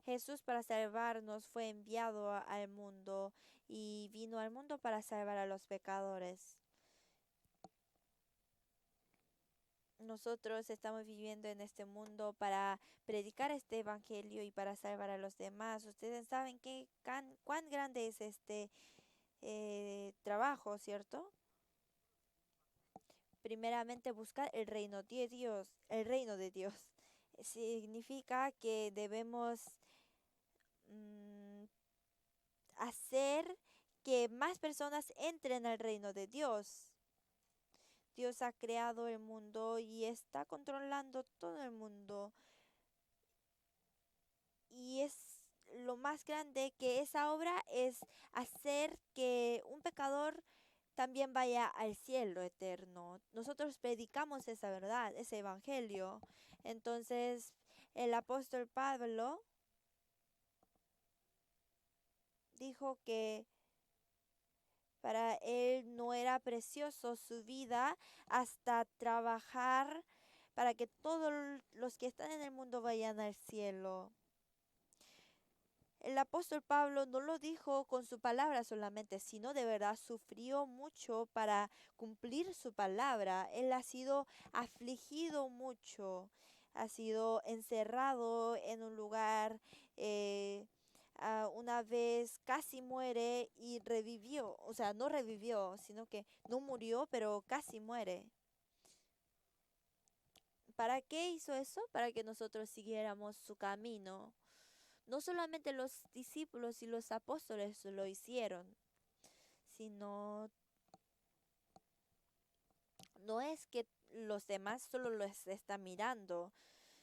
Jesús para salvarnos fue enviado al mundo y vino al mundo para salvar a los pecadores. Nosotros estamos viviendo en este mundo para predicar este evangelio y para salvar a los demás. Ustedes saben cuán grande es este trabajo, ¿cierto? Primeramente buscar el reino de Dios, el reino de Dios. Significa que debemos mm, hacer que más personas entren al reino de Dios. Dios ha creado el mundo y está controlando todo el mundo. Y es lo más grande que esa obra es hacer que un pecador también vaya al cielo eterno. Nosotros predicamos esa verdad, ese evangelio. Entonces, el apóstol Pablo dijo que para él no era precioso su vida hasta trabajar para que todos los que están en el mundo vayan al cielo. El apóstol Pablo no lo dijo con su palabra solamente, sino de verdad sufrió mucho para cumplir su palabra. Él ha sido afligido mucho, ha sido encerrado en un lugar, una vez casi muere y revivió, o sea, no revivió, sino que no murió, pero casi muere. ¿Para qué hizo eso? Para que nosotros siguiéramos su camino. No solamente los discípulos y los apóstoles lo hicieron, sino no es que los demás solo los están mirando,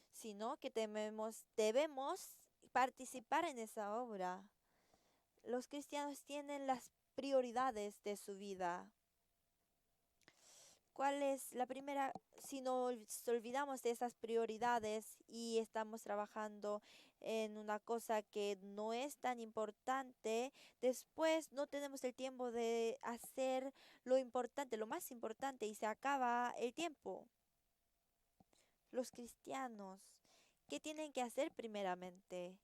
sino que debemos participar en esa obra. Los cristianos tienen las prioridades de su vida. ¿Cuál es la primera? Si nos olvidamos de esas prioridades y estamos trabajando en una cosa que no es tan importante, después no tenemos el tiempo de hacer lo importante, lo más importante, y se acaba el tiempo. Los cristianos, ¿qué tienen que hacer primeramente?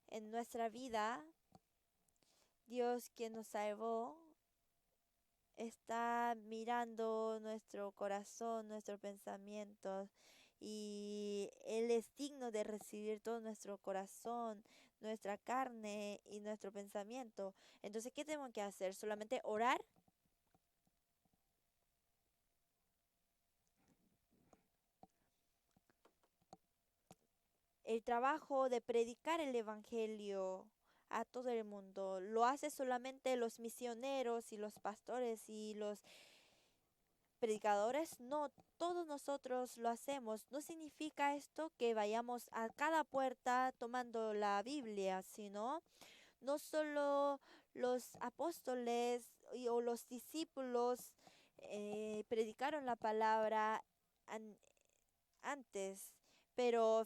En nuestra vida, Dios quien nos salvó está mirando nuestro corazón, nuestros pensamientos y Él es digno de recibir todo nuestro corazón, nuestra carne y nuestro pensamiento. Entonces, ¿qué tenemos que hacer? ¿Solamente orar? El trabajo de predicar el Evangelio a todo el mundo lo hace solamente los misioneros y los pastores y los predicadores, no, todos nosotros lo hacemos. No significa esto que vayamos a cada puerta tomando la Biblia, sino no solo los apóstoles o los discípulos predicaron la palabra an- antes, pero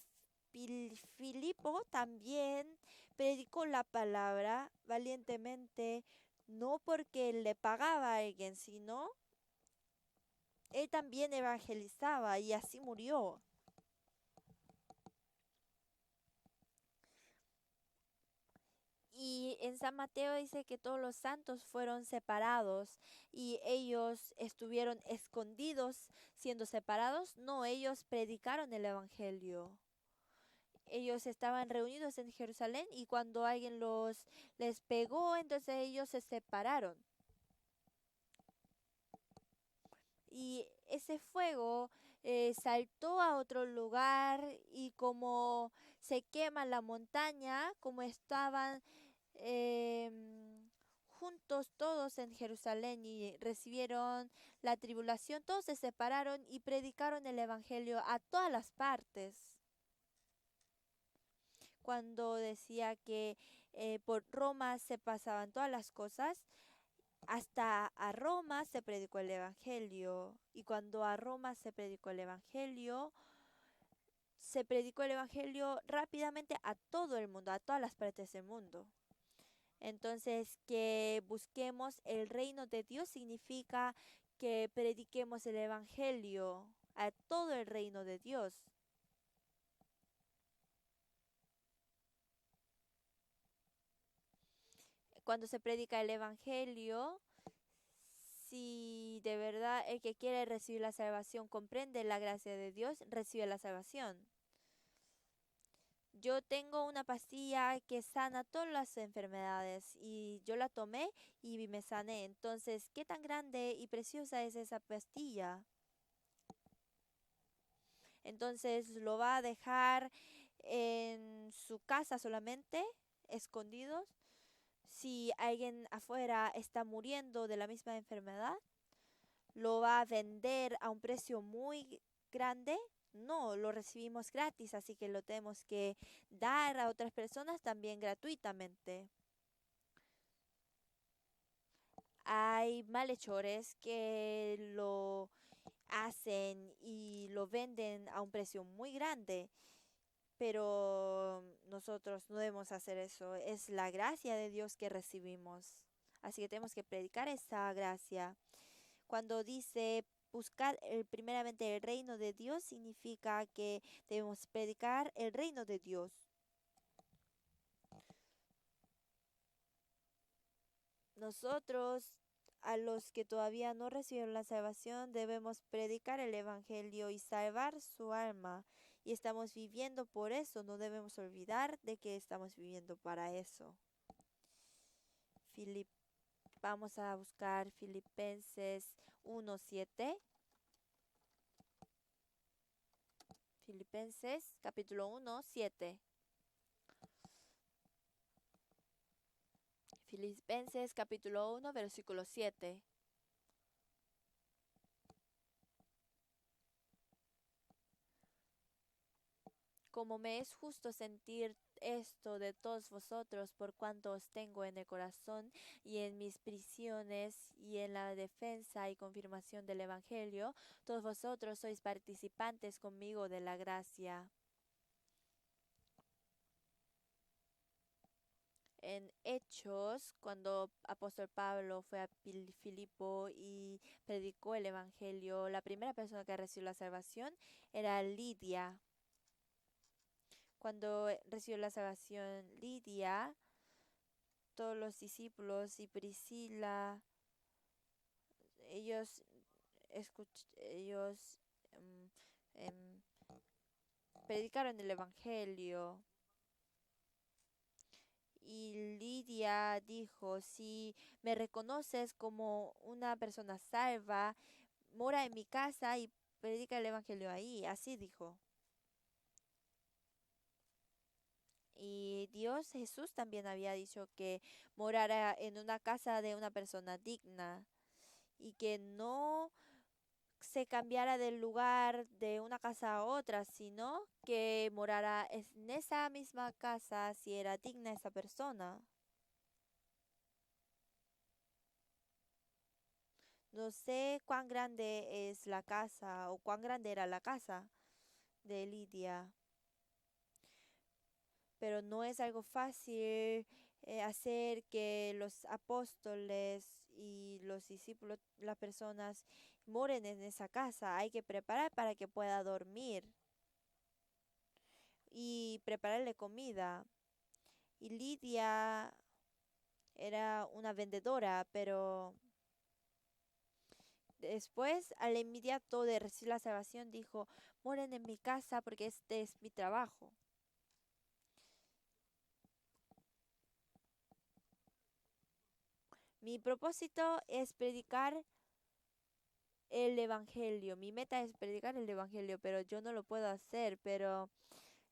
Filipo también predicó la palabra valientemente, no porque le pagaba a alguien, sino él también evangelizaba y así murió. Y en San Mateo dice que todos los santos fueron separados y ellos estuvieron escondidos siendo separados. No, ellos predicaron el Evangelio. Ellos estaban reunidos en Jerusalén y cuando alguien les pegó, entonces ellos se separaron. Y ese fuego saltó a otro lugar y como se quema la montaña, como estaban em, juntos todos en Jerusalén y recibieron la tribulación, todos se separaron y predicaron el Evangelio a todas las partes. Cuando decía que por Roma se pasaban todas las cosas, hasta a Roma se predicó el Evangelio. Y cuando a Roma se predicó el Evangelio rápidamente a todo el mundo, a todas las partes del mundo. Entonces, que busquemos el reino de Dios significa que prediquemos el Evangelio a todo el reino de Dios. Cuando se predica el Evangelio, si de verdad el que quiere recibir la salvación comprende la gracia de Dios, recibe la salvación. Yo tengo una pastilla que sana todas las enfermedades y yo la tomé y me sané. Entonces, ¿qué tan grande y preciosa es esa pastilla? Entonces, ¿lo va a dejar en su casa solamente, escondidos? Si alguien afuera está muriendo de la misma enfermedad, ¿lo va a vender a un precio muy grande? No, lo recibimos gratis, así que lo tenemos que dar a otras personas también gratuitamente. Hay malhechores que lo hacen y lo venden a un precio muy grande, pero nosotros no debemos hacer eso. Es la gracia de Dios que recibimos. Así que tenemos que predicar esa gracia. Cuando dice buscar primeramente el reino de Dios, significa que debemos predicar el reino de Dios. Nosotros, a los que todavía no recibieron la salvación, debemos predicar el Evangelio y salvar su alma. Y estamos viviendo por eso, no debemos olvidar de que estamos viviendo para eso. Filip- Vamos a buscar Filipenses 1:7. Filipenses capítulo 1:7. Filipenses capítulo 1, versículo 7. Como me es justo sentir esto de todos vosotros, por cuanto os tengo en el corazón y en mis prisiones y en la defensa y confirmación del Evangelio, todos vosotros sois participantes conmigo de la gracia. En Hechos, cuando apóstol Pablo fue a Filipo y predicó el Evangelio, la primera persona que recibió la salvación era Lidia. Cuando recibió la salvación Lidia, todos los discípulos y Priscila, ellos, ellos em, predicaron el Evangelio. Y Lidia dijo, si me reconoces como una persona salva, mora en mi casa y predica el Evangelio ahí. Así dijo. Y Dios Jesús también había dicho que morara en una casa de una persona digna y que no se cambiara del lugar de una casa a otra, sino que morara en esa misma casa si era digna esa persona. No sé cuán grande es la casa o cuán grande era la casa de Lidia, pero no es algo fácil hacer que los apóstoles y los discípulos, las personas, moren en esa casa. Hay que preparar para que pueda dormir y prepararle comida. Y Lidia era una vendedora, pero después, al inmediato de recibir la salvación, dijo, moren en mi casa porque este es mi trabajo. Mi propósito es predicar el Evangelio. Mi meta es predicar el Evangelio, pero yo no lo puedo hacer, pero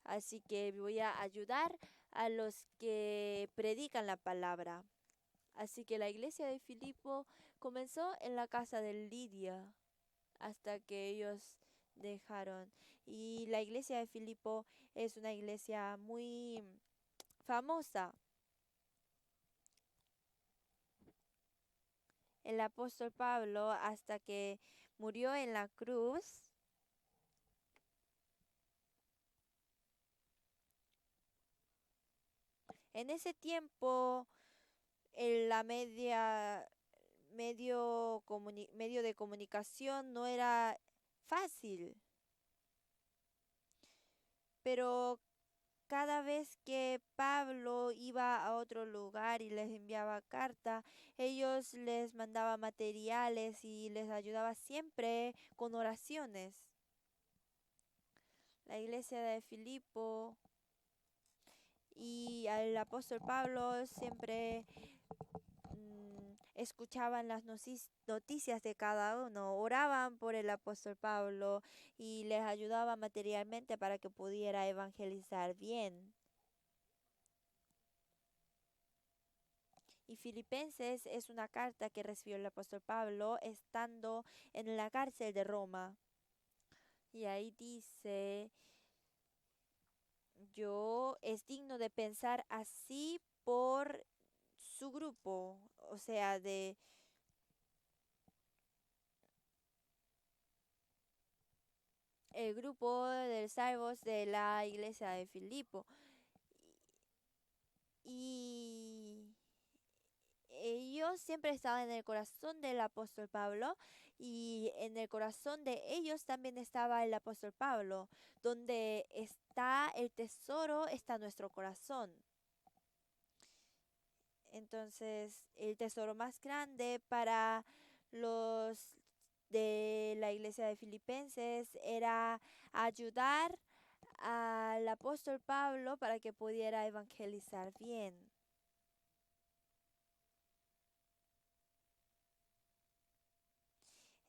así que voy a ayudar a los que predican la palabra, Así que la iglesia de Filipo comenzó en la casa de Lidia hasta que ellos dejaron. Y la iglesia de Filipo es una iglesia muy famosa. El apóstol Pablo, hasta que murió en la cruz, en ese tiempo, en la medio de comunicación no era fácil, pero cada vez que Pablo iba a otro lugar y les enviaba carta, ellos les mandaba materiales y les ayudaba siempre con oraciones. La iglesia de Filipo y al apóstol Pablo siempre escuchaban las noticias de cada uno, oraban por el apóstol Pablo y les ayudaban materialmente para que pudiera evangelizar bien. Y Filipenses es una carta que recibió el apóstol Pablo estando en la cárcel de Roma. Y ahí dice, yo es digno de pensar así por su grupo, o sea, de el grupo de salvos de la iglesia de Filipo. Y ellos siempre estaban en el corazón del apóstol Pablo y en el corazón de ellos también estaba el apóstol Pablo. Donde está el tesoro está nuestro corazón. Entonces, el tesoro más grande para los de la iglesia de Filipenses era ayudar al apóstol Pablo para que pudiera evangelizar bien.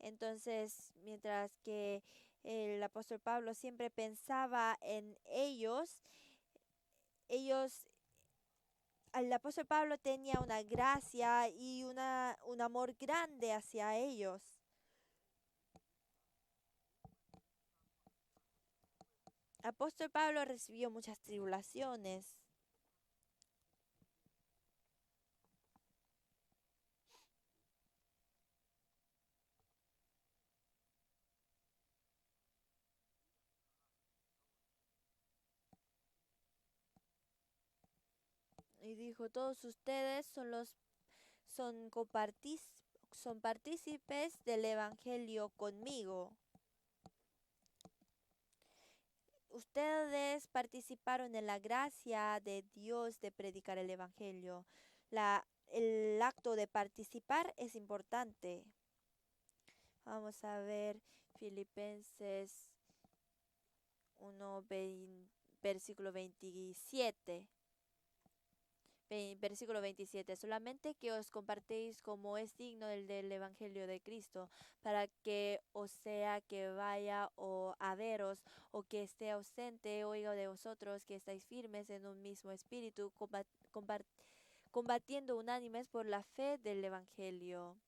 Entonces, mientras que el apóstol Pablo siempre pensaba en ellos, el apóstol Pablo tenía una gracia y un amor grande hacia ellos. Apóstol Pablo recibió muchas tribulaciones y dijo, todos ustedes son compartis- son partícipes del evangelio conmigo. Ustedes participaron en la gracia de Dios de predicar el evangelio. El acto de participar es importante. Vamos a ver Filipenses 1, versículo 27. Versículo 27, solamente que os compartéis como es digno del Evangelio de Cristo, para que o sea que vaya o a veros o que esté ausente, oiga de vosotros que estáis firmes en un mismo espíritu, combatiendo unánimes por la fe del Evangelio.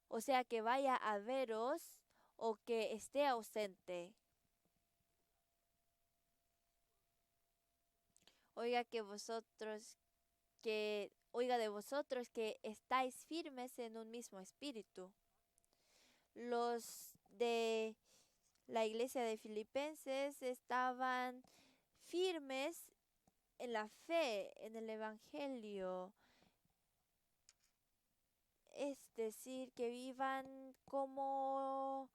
O sea que vaya a veros o que esté ausente. Oiga que vosotros oiga de vosotros que estáis firmes en un mismo espíritu. Los de la iglesia de Filipenses estaban firmes en la fe, en el evangelio. Es decir, que vivan como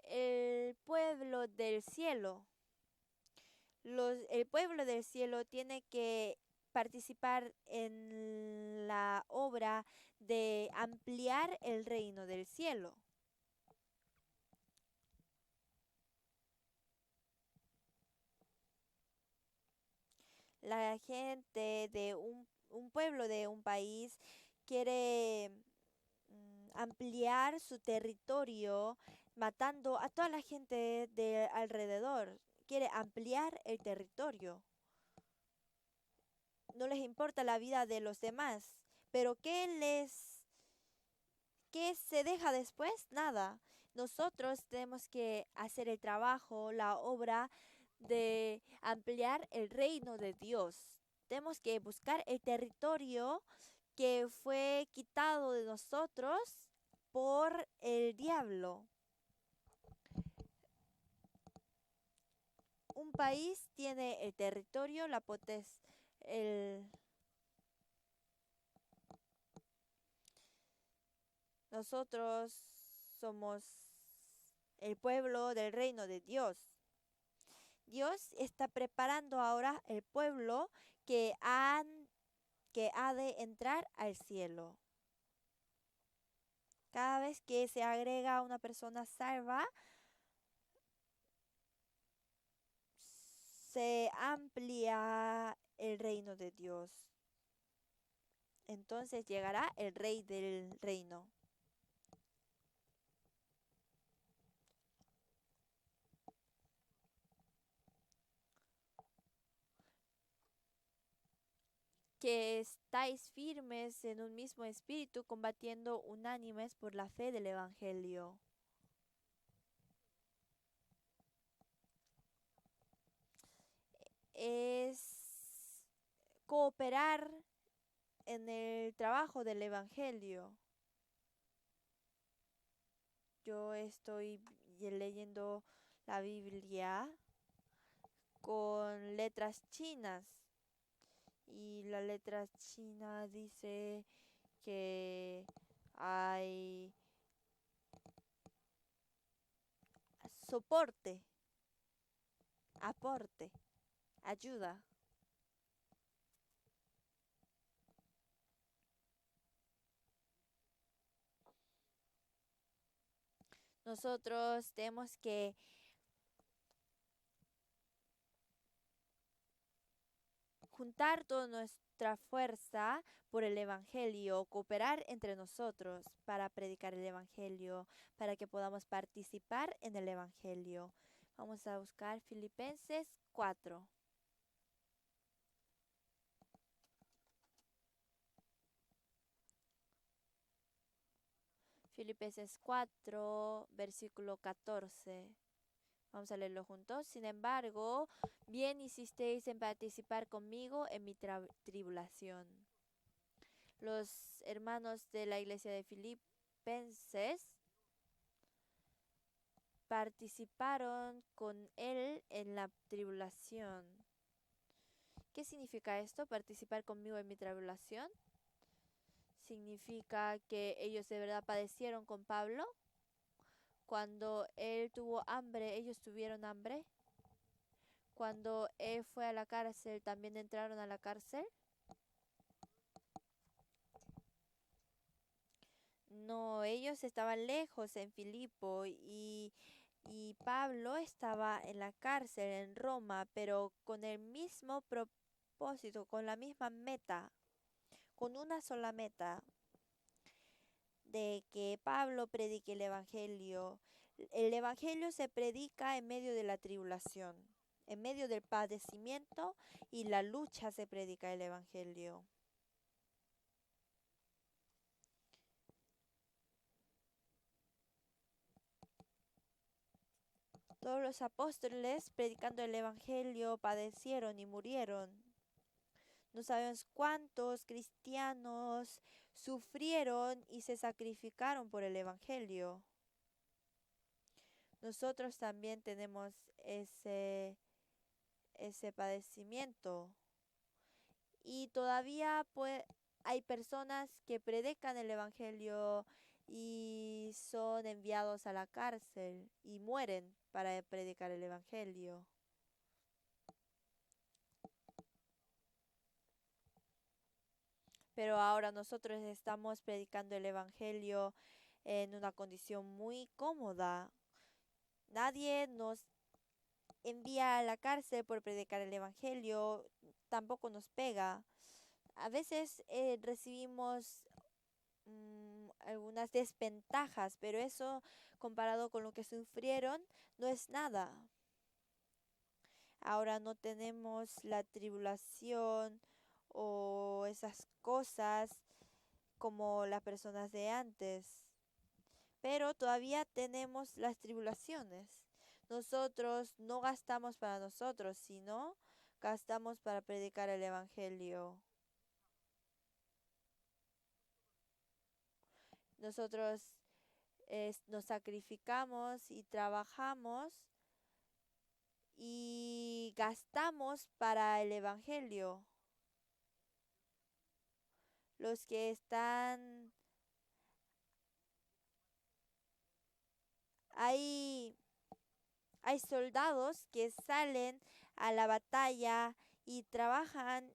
el pueblo del cielo. El pueblo del cielo tiene que participar en la obra de ampliar el reino del cielo. La gente de un pueblo de un país quiere ampliar su territorio matando a toda la gente de alrededor. Quiere ampliar el territorio. No les importa la vida de los demás, Pero ¿qué se deja después? Nada. Nosotros tenemos que hacer el trabajo, la obra de ampliar el reino de Dios. Tenemos que buscar el territorio que fue quitado de nosotros por el diablo. Un país tiene el territorio, el, nosotros somos el pueblo del reino de Dios. Dios está preparando ahora el pueblo que, que ha de entrar al cielo. Cada vez que se agrega una persona salva, se amplía el reino de Dios. Entonces llegará el rey del reino. Que estáis firmes en un mismo espíritu, combatiendo unánimes por la fe del Evangelio. Es cooperar en el trabajo del Evangelio. Yo estoy leyendo la Biblia con letras chinas y la letra china dice que hay soporte, aporte, ayuda. Nosotros tenemos que juntar toda nuestra fuerza por el Evangelio, cooperar entre nosotros para predicar el Evangelio, para que podamos participar en el Evangelio. Vamos a buscar Filipenses 4. Filipenses 4, versículo 14. Vamos a leerlo juntos. Sin embargo, bien hicisteis en participar conmigo en mi tribulación. Los hermanos de la iglesia de Filipenses participaron con él en la tribulación. ¿Qué significa esto? Participar conmigo en mi tribulación. Significa que ellos de verdad padecieron con Pablo. Cuando él tuvo hambre, ellos tuvieron hambre. Cuando él fue a la cárcel, también entraron a la cárcel. No, ellos estaban lejos en Filipo y Pablo estaba en la cárcel en Roma, pero con el mismo propósito, con la misma meta, con una sola meta, de que Pablo predique el Evangelio. El Evangelio se predica en medio de la tribulación, en medio del padecimiento y la lucha se predica el Evangelio. Todos los apóstoles predicando el Evangelio padecieron y murieron. No sabemos cuántos cristianos sufrieron y se sacrificaron por el Evangelio. Nosotros también tenemos ese padecimiento. Y todavía hay personas que predican el Evangelio y son enviados a la cárcel y mueren para predicar el Evangelio. Pero ahora nosotros estamos predicando el Evangelio en una condición muy cómoda. Nadie nos envía a la cárcel por predicar el Evangelio, tampoco nos pega. A veces recibimos algunas desventajas, pero eso comparado con lo que sufrieron no es nada. Ahora no tenemos la tribulación o esas cosas como las personas de antes, pero todavía tenemos las tribulaciones. Nosotros no gastamos para nosotros, sino gastamos para predicar el Evangelio. Nosotros nos sacrificamos y trabajamos y gastamos para el Evangelio. Los que están ahí, hay soldados que salen a la batalla y trabajan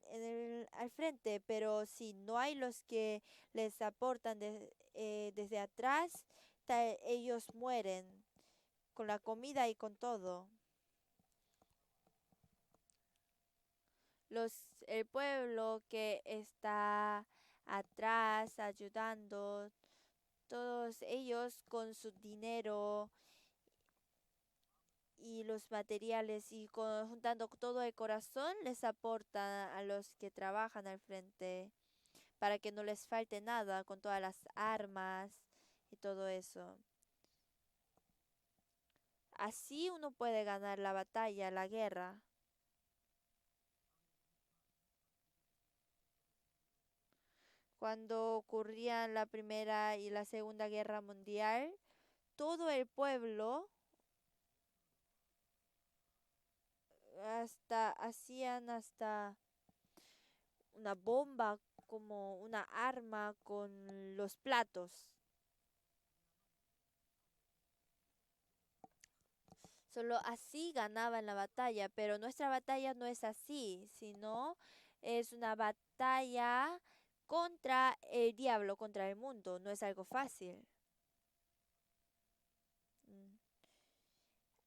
al frente, pero si no hay los que les aportan desde atrás, ellos mueren con la comida y con todo. El pueblo que está atrás ayudando, todos ellos con su dinero y los materiales y juntando todo el corazón les aportan a los que trabajan al frente para que no les falte nada con todas las armas y todo eso. Así uno puede ganar la batalla, la guerra. Cuando ocurrían la Primera y la Segunda Guerra Mundial, todo el pueblo hasta una bomba como una arma con los platos. Solo así ganaban la batalla, pero nuestra batalla no es así, sino es una batalla contra el diablo, contra el mundo. No es algo fácil. Mm.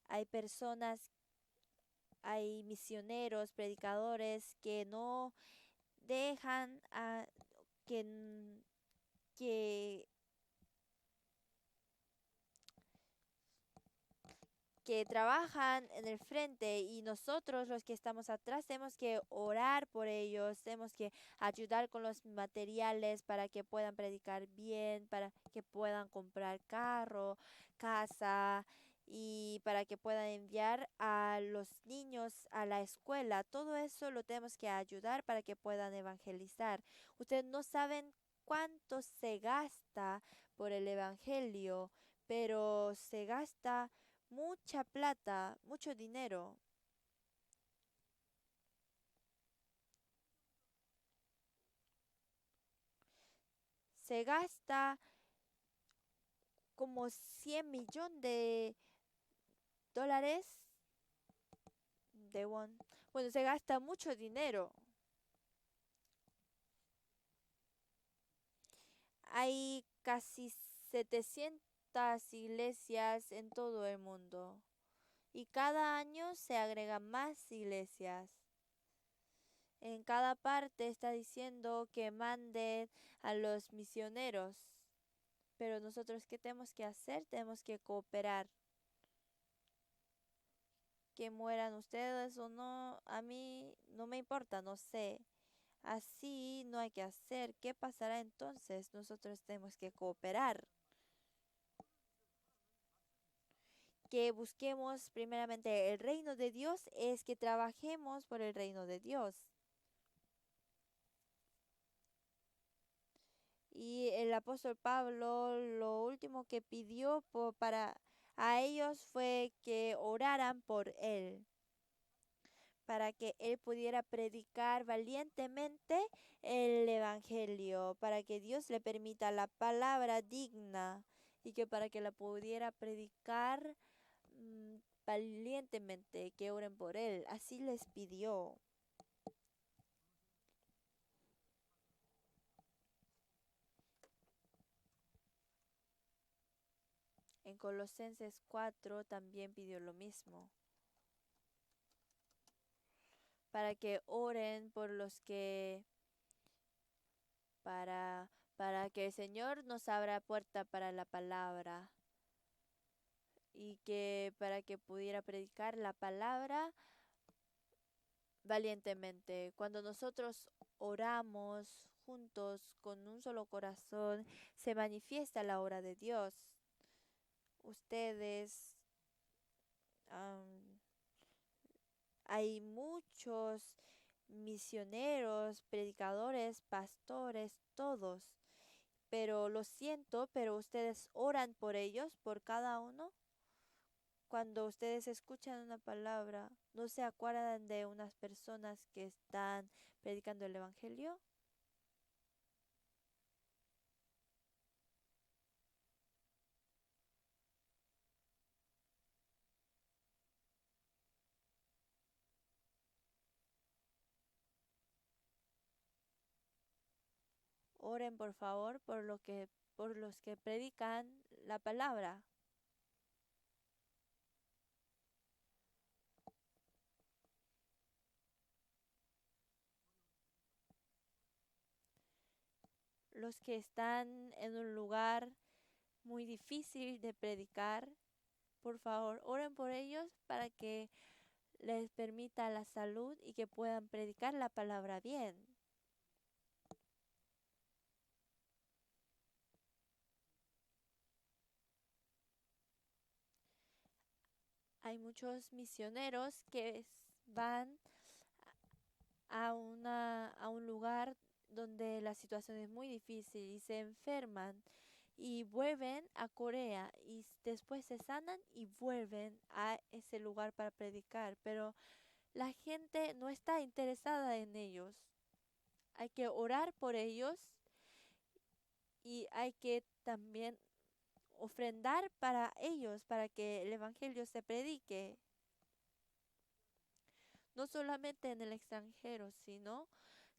Hay personas, hay misioneros, predicadores que no dejan que, que que trabajan en el frente y nosotros los que estamos atrás tenemos que orar por ellos, tenemos que ayudar con los materiales para que puedan predicar bien, para que puedan comprar carro, casa y para que puedan enviar a los niños a la escuela. Todo eso lo tenemos que ayudar para que puedan evangelizar. Ustedes no saben cuánto se gasta por el evangelio, pero se gasta mucha plata, mucho dinero. Se gasta como 100 millones de dólares de won. Bueno, se gasta mucho dinero. Hay casi 700 iglesias en todo el mundo y cada año se agregan más iglesias. En cada parte está diciendo que manden a los misioneros. Pero nosotros, ¿qué tenemos que hacer? Tenemos que cooperar. Que mueran ustedes o no, a mí no me importa, no sé. Así no hay que hacer. ¿Qué pasará entonces? Nosotros tenemos que cooperar. Que busquemos primeramente el reino de Dios es que trabajemos por el reino de Dios. Y el apóstol Pablo lo último que pidió para a ellos fue que oraran por él, para que él pudiera predicar valientemente el Evangelio, para que Dios le permita la palabra digna y que para que la pudiera predicar valientemente, que oren por él. Así les pidió. En Colosenses 4 también pidió lo mismo, para que oren por los que, para que el Señor nos abra puerta para la palabra y que para que pudiera predicar la palabra valientemente. Cuando nosotros oramos juntos con un solo corazón, se manifiesta la obra de Dios. Ustedes, am, hay muchos misioneros, predicadores, pastores, todos. Pero lo siento, pero ustedes oran por ellos, por cada uno. Cuando ustedes escuchan una palabra, ¿no se acuerdan de unas personas que están predicando el Evangelio? Oren por favor por los que predican la palabra. Los que están en un lugar muy difícil de predicar, por favor, oren por ellos para que les permita la salud y que puedan predicar la palabra bien. Hay muchos misioneros que van a un lugar donde la situación es muy difícil y se enferman y vuelven a Corea y después se sanan y vuelven a ese lugar para predicar, pero la gente no está interesada en ellos. Hay que orar por ellos y hay que también ofrendar para ellos, para que el Evangelio se predique, no solamente en el extranjero, sino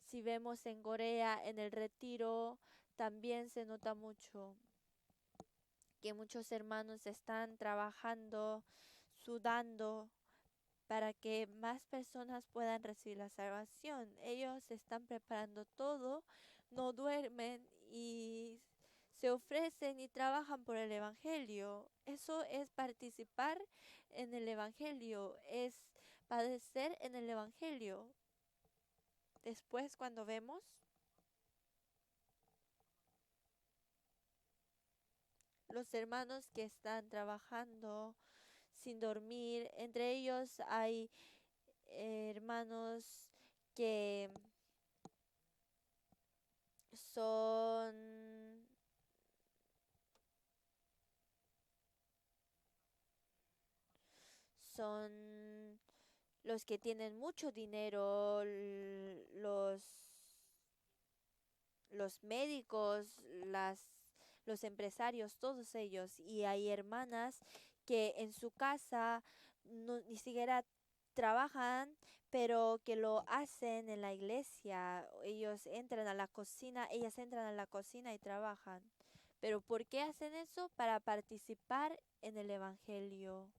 si vemos en Corea, en el retiro, también se nota mucho que muchos hermanos están trabajando, sudando, para que más personas puedan recibir la salvación. Ellos están preparando todo, no duermen y se ofrecen y trabajan por el Evangelio. Eso es participar en el Evangelio, es padecer en el Evangelio. Después, cuando vemos los hermanos que están trabajando sin dormir, entre ellos hay hermanos que son son los que tienen mucho dinero, los médicos, los empresarios, todos ellos. Y hay hermanas que en su casa ni siquiera trabajan, pero que lo hacen en la iglesia. Ellos entran a la cocina, ellas entran a la cocina y trabajan. Pero ¿por qué hacen eso? Para participar en el Evangelio.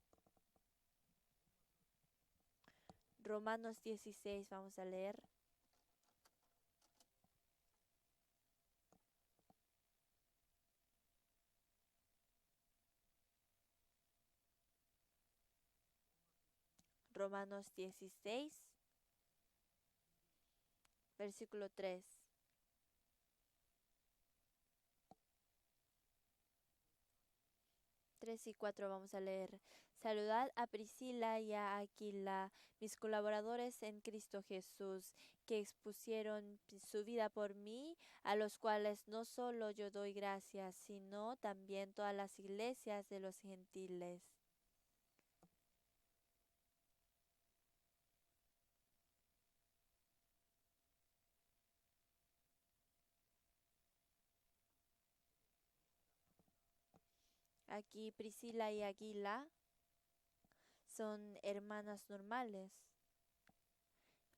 Romanos 16, vamos a leer. Romanos 16, versículo 3. 3 y 4 vamos a leer. Saludad a Priscila y a Aquila, mis colaboradores en Cristo Jesús, que expusieron su vida por mí, a los cuales no solo yo doy gracias, sino también todas las iglesias de los gentiles. Aquí Priscila y Aquila son hermanas normales,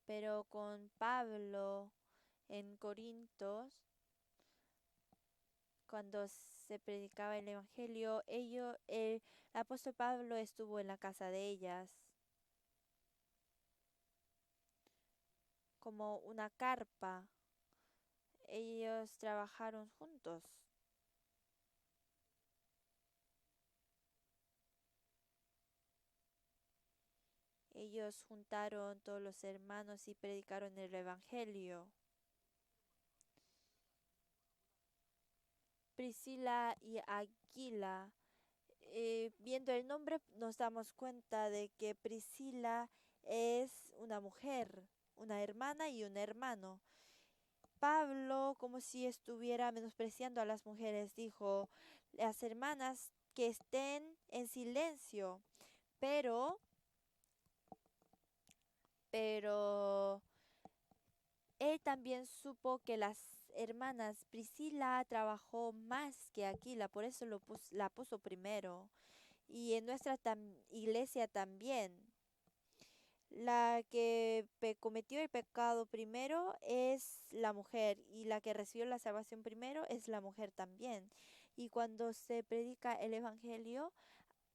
pero con Pablo en Corintios, cuando se predicaba el Evangelio, el apóstol Pablo estuvo en la casa de ellas como una carpa. Ellos trabajaron juntos. Ellos juntaron todos los hermanos y predicaron el Evangelio. Priscila y Aquila. Viendo el nombre nos damos cuenta de que Priscila es una mujer, una hermana y un hermano. Pablo, como si estuviera menospreciando a las mujeres, dijo, las hermanas que estén en silencio, pero, pero él también supo que las hermanas Priscila trabajó más que Aquila, por eso la puso primero. Y en nuestra iglesia también. La que cometió el pecado primero es la mujer y la que recibió la salvación primero es la mujer también. Y cuando se predica el Evangelio,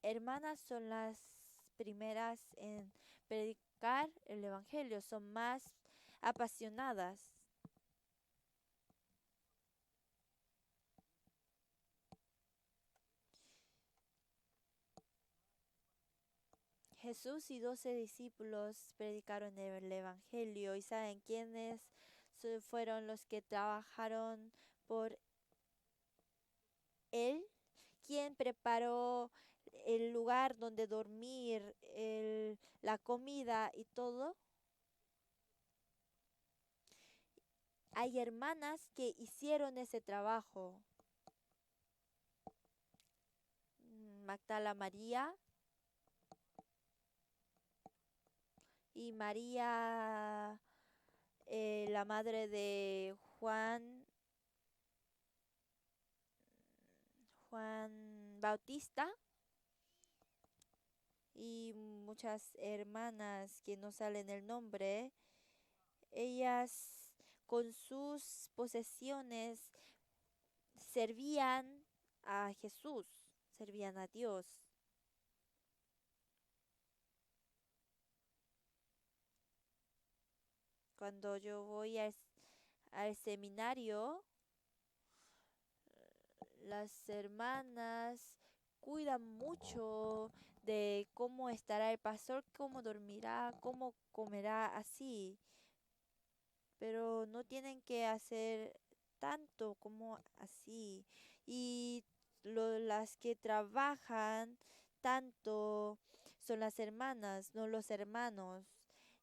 hermanas son las primeras en predicar el Evangelio, son más apasionadas. Jesús y 12 discípulos predicaron el Evangelio y saben quiénes fueron los que trabajaron por él, quien preparó el lugar donde dormir, la comida y todo. Hay hermanas que hicieron ese trabajo. Magdala María y María, la madre de Juan Bautista y muchas hermanas que no salen el nombre. Ellas con sus posesiones servían a Jesús, servían a Dios. Cuando yo voy al seminario, las hermanas cuidan mucho de cómo estará el pastor, cómo dormirá, cómo comerá así, pero no tienen que hacer tanto como así. Y las que trabajan tanto son las hermanas, no los hermanos.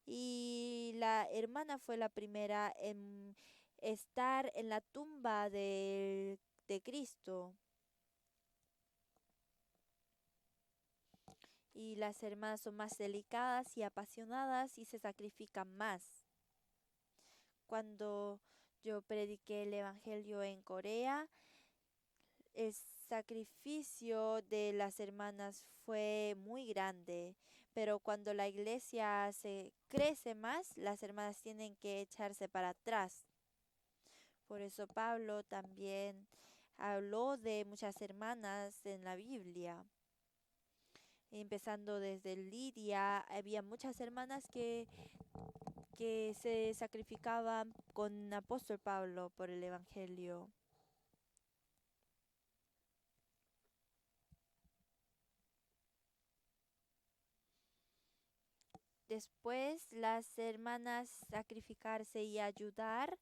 Y la hermana fue la primera en estar en la tumba de Cristo. Y las hermanas son más delicadas y apasionadas y se sacrifican más. Cuando yo prediqué el Evangelio en Corea, el sacrificio de las hermanas fue muy grande, pero cuando la iglesia se crece más, las hermanas tienen que echarse para atrás. Por eso Pablo también habló de muchas hermanas en la Biblia. Empezando desde Lidia, había muchas hermanas que se sacrificaban con apóstol Pablo por el Evangelio. Después las hermanas sacrificarse y ayudar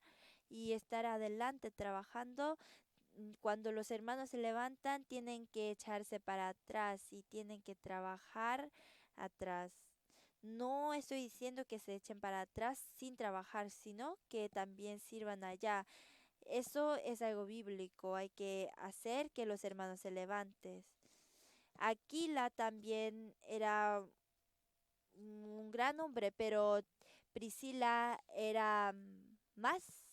y estar adelante trabajando. Cuando los hermanos se levantan, tienen que echarse para atrás y tienen que trabajar atrás. No estoy diciendo que se echen para atrás sin trabajar, sino que también sirvan allá. Eso es algo bíblico, hay que hacer que los hermanos se levanten. Aquila también era un gran hombre, pero Priscila era más,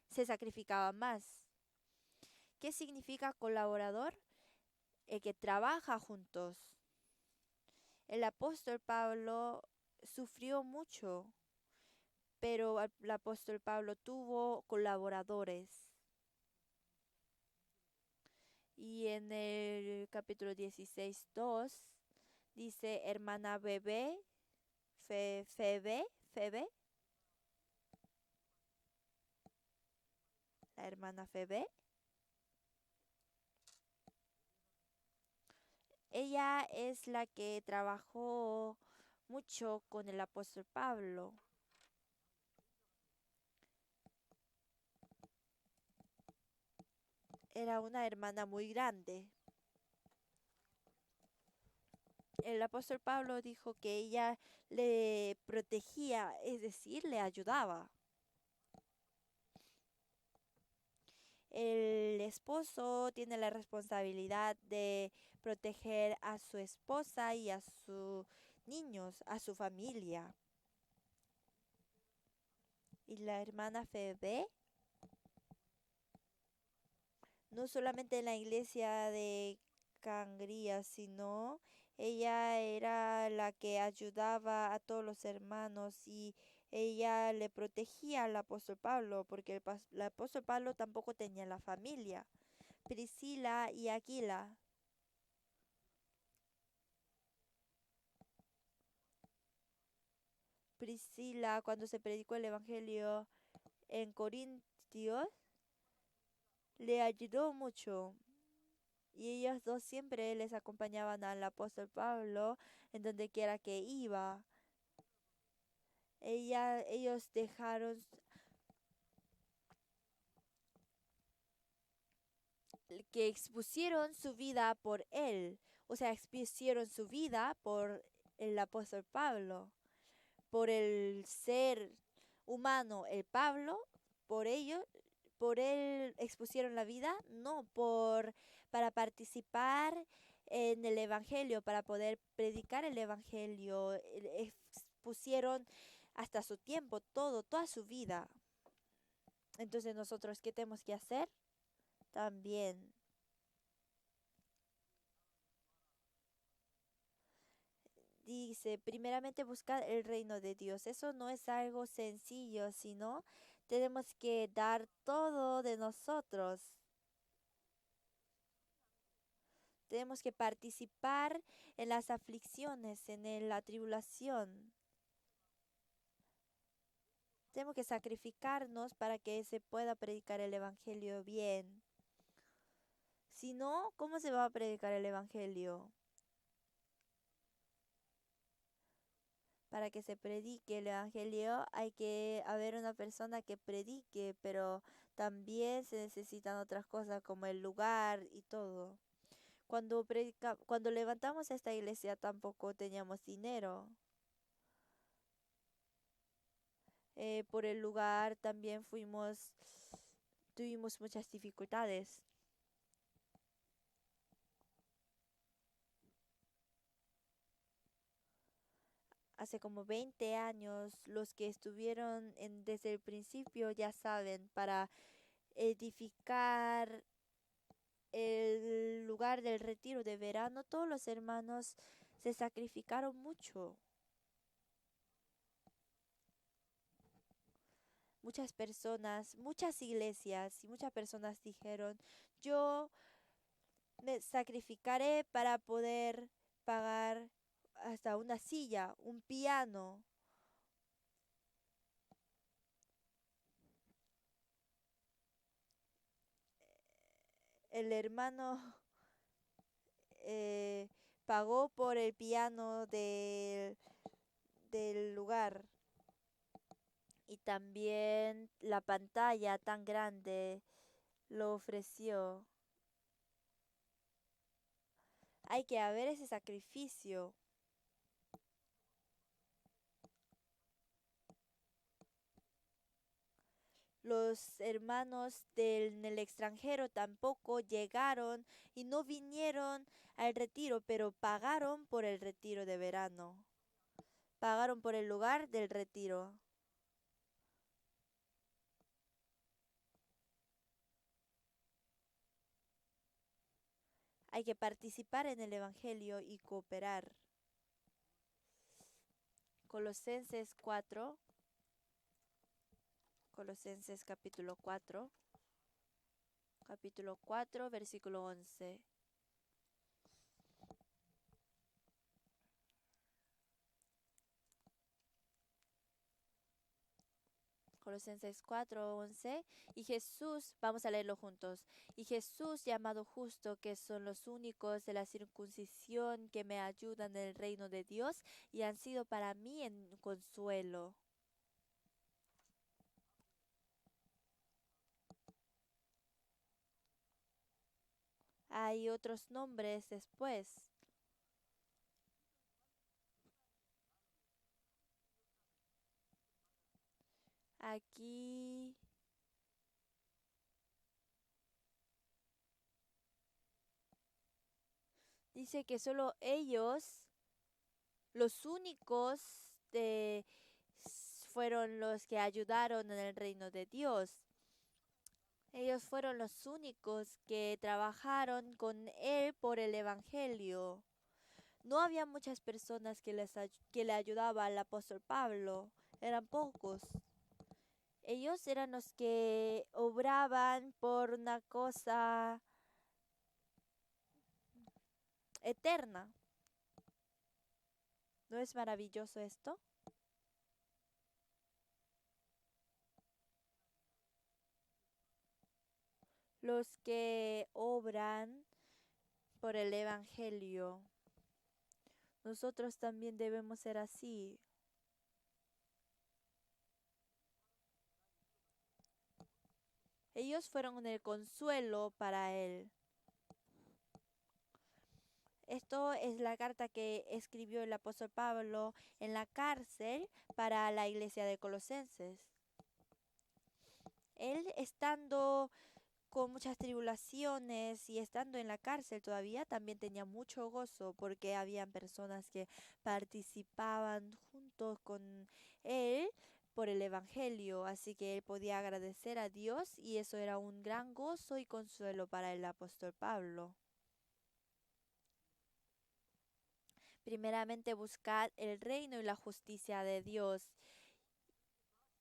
se sacrificaba más. ¿Qué significa colaborador? El que trabaja juntos. El apóstol Pablo sufrió mucho, pero el apóstol Pablo tuvo colaboradores. Y en el capítulo 16:2 dice, hermana Bebé, Febe, la hermana Febe. Ella es la que trabajó mucho con el apóstol Pablo. era una hermana muy grande. El apóstol Pablo dijo que ella le protegía, es decir, le ayudaba. El esposo tiene la responsabilidad de proteger a su esposa y a sus niños, a su familia. Y la hermana Febe, no solamente en la iglesia de Cangría, sino ella era la que ayudaba a todos los hermanos y ella le protegía al apóstol Pablo, porque el apóstol Pablo tampoco tenía la familia. Priscila y Aquila. Priscila, cuando se predicó el evangelio en Corintios, le ayudó mucho. Y ellos dos siempre les acompañaban al apóstol Pablo en donde quiera que iba. Ellos dejaron que expusieron su vida por él. O sea, expusieron su vida por el apóstol Pablo, por el ser humano, el Pablo, por ello, por él expusieron la vida, no por para participar en el evangelio, para poder predicar el evangelio, expusieron hasta su tiempo, todo, toda su vida. Entonces nosotros, ¿qué tenemos que hacer? También dice, primeramente buscar el reino de Dios. Eso no es algo sencillo, sino tenemos que dar todo de nosotros. Tenemos que participar en las aflicciones, la tribulación. Tenemos que sacrificarnos para que se pueda predicar el evangelio bien. Si no, ¿cómo se va a predicar el evangelio? Para que se predique el evangelio hay que haber una persona que predique, pero también se necesitan otras cosas como el lugar y todo. Cuando levantamos esta iglesia tampoco teníamos dinero. Por el lugar también tuvimos muchas dificultades. Hace como 20 años, los que estuvieron desde el principio ya saben, para edificar el lugar del retiro de verano, todos los hermanos se sacrificaron mucho. Muchas personas, muchas iglesias y muchas personas dijeron, yo me sacrificaré para poder pagar hasta una silla, un piano. El hermano eh, pagó por el piano del lugar y también la pantalla tan grande lo ofreció. Hay que haber ese sacrificio. Los hermanos en el extranjero tampoco llegaron y no vinieron al retiro, pero pagaron por el retiro de verano. Pagaron por el lugar del retiro. Hay que participar en el Evangelio y cooperar. Colosenses 4, Colosenses capítulo 4, versículo 11. Colosenses 4:11, y Jesús, vamos a leerlo juntos, y Jesús llamado justo, que son los únicos de la circuncisión que me ayudan en el reino de Dios y han sido para mí en consuelo. hay otros nombres después. Aquí dice que solo ellos, los únicos fueron los que ayudaron en el reino de Dios. Ellos fueron los únicos que trabajaron con él por el evangelio. No había muchas personas que le ayudaban al apóstol Pablo, eran pocos. Ellos eran los que obraban por una cosa eterna. ¿No es maravilloso esto? Los que obran por el evangelio. Nosotros también debemos ser así. Ellos fueron el consuelo para él. Esto es la carta que escribió el apóstol Pablo en la cárcel para la iglesia de Colosenses. Él estando con muchas tribulaciones y estando en la cárcel todavía también tenía mucho gozo porque habían personas que participaban juntos con él por el evangelio, así que él podía agradecer a Dios y eso era un gran gozo y consuelo para el apóstol Pablo. Primeramente buscad el reino y la justicia de Dios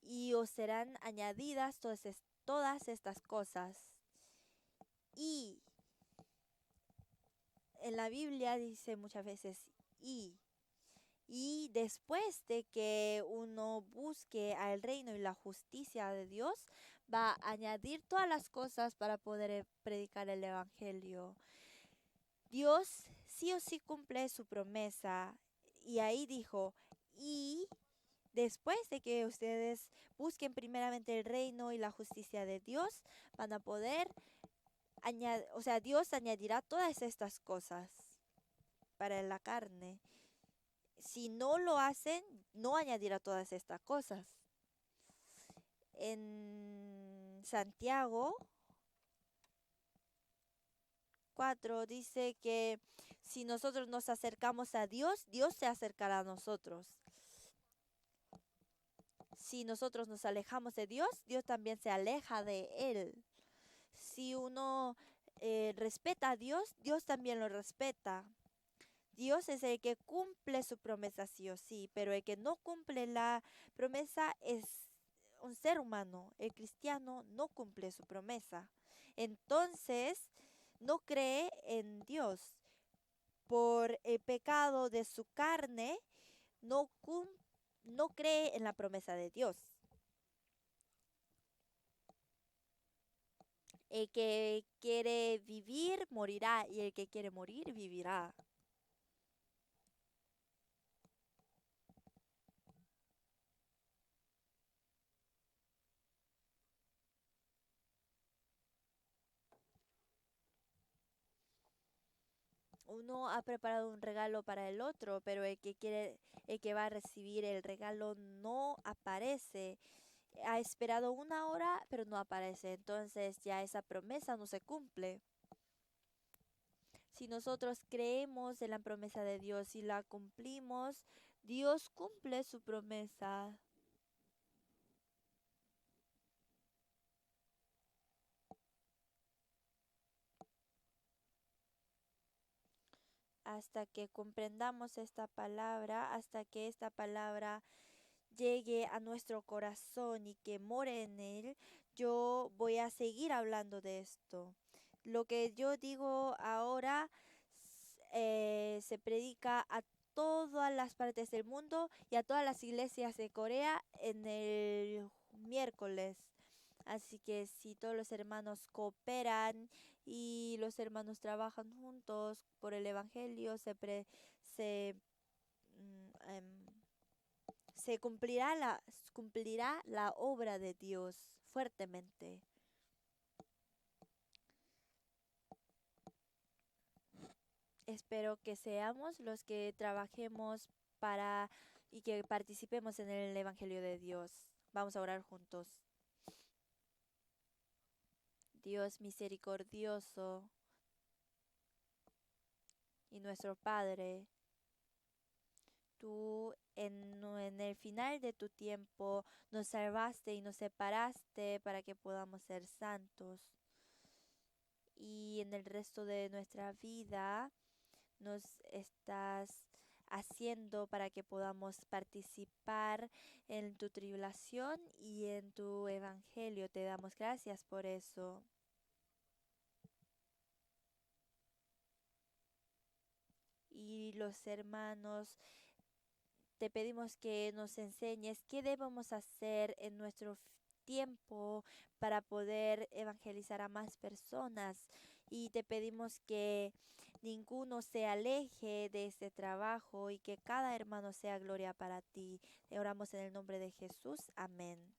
y os serán añadidas todas estas cosas. Y en la Biblia dice muchas veces y después de que uno busque al reino y la justicia de Dios, va a añadir todas las cosas para poder predicar el evangelio. Dios sí o sí cumple su promesa. Y ahí dijo, y después de que ustedes busquen primeramente el reino y la justicia de Dios, van a poder o sea, Dios añadirá todas estas cosas para la carne. Si no lo hacen, no añadirá todas estas cosas. En Santiago 4 dice que si nosotros nos acercamos a Dios, Dios se acercará a nosotros. Si nosotros nos alejamos de Dios, Dios también se aleja de Él. Si uno respeta a Dios, Dios también lo respeta. Dios es el que cumple su promesa sí o sí, pero el que no cumple la promesa es un ser humano. El cristiano no cumple su promesa. Entonces, no cree en Dios. Por el pecado de su carne, no, no cree en la promesa de Dios. El que quiere vivir, morirá, y el que quiere morir, vivirá. Uno ha preparado un regalo para el otro, pero el que va a recibir el regalo no aparece. Ha esperado una hora, pero no aparece. Entonces ya esa promesa no se cumple. Si nosotros creemos en la promesa de Dios y la cumplimos, Dios cumple su promesa. Hasta que comprendamos esta palabra, hasta que esta palabra llegue a nuestro corazón y que more en él, yo voy a seguir hablando de esto. Lo que yo digo ahora se predica a todas las partes del mundo y a todas las iglesias de Corea en el miércoles. Así que si todos los hermanos cooperan y los hermanos trabajan juntos por el Evangelio, se, se cumplirá la obra de Dios fuertemente. Espero que seamos los que trabajemos para y que participemos en el Evangelio de Dios. Vamos a orar juntos. Dios misericordioso y nuestro Padre, tú en el final de tu tiempo nos salvaste y nos separaste para que podamos ser santos. Y en el resto de nuestra vida nos estás haciendo para que podamos participar en tu tribulación y en tu evangelio. Te damos gracias por eso. Y los hermanos, te pedimos que nos enseñes qué debemos hacer en nuestro tiempo para poder evangelizar a más personas. Y te pedimos que ninguno se aleje de este trabajo y que cada hermano sea gloria para ti. Te oramos en el nombre de Jesús. Amén.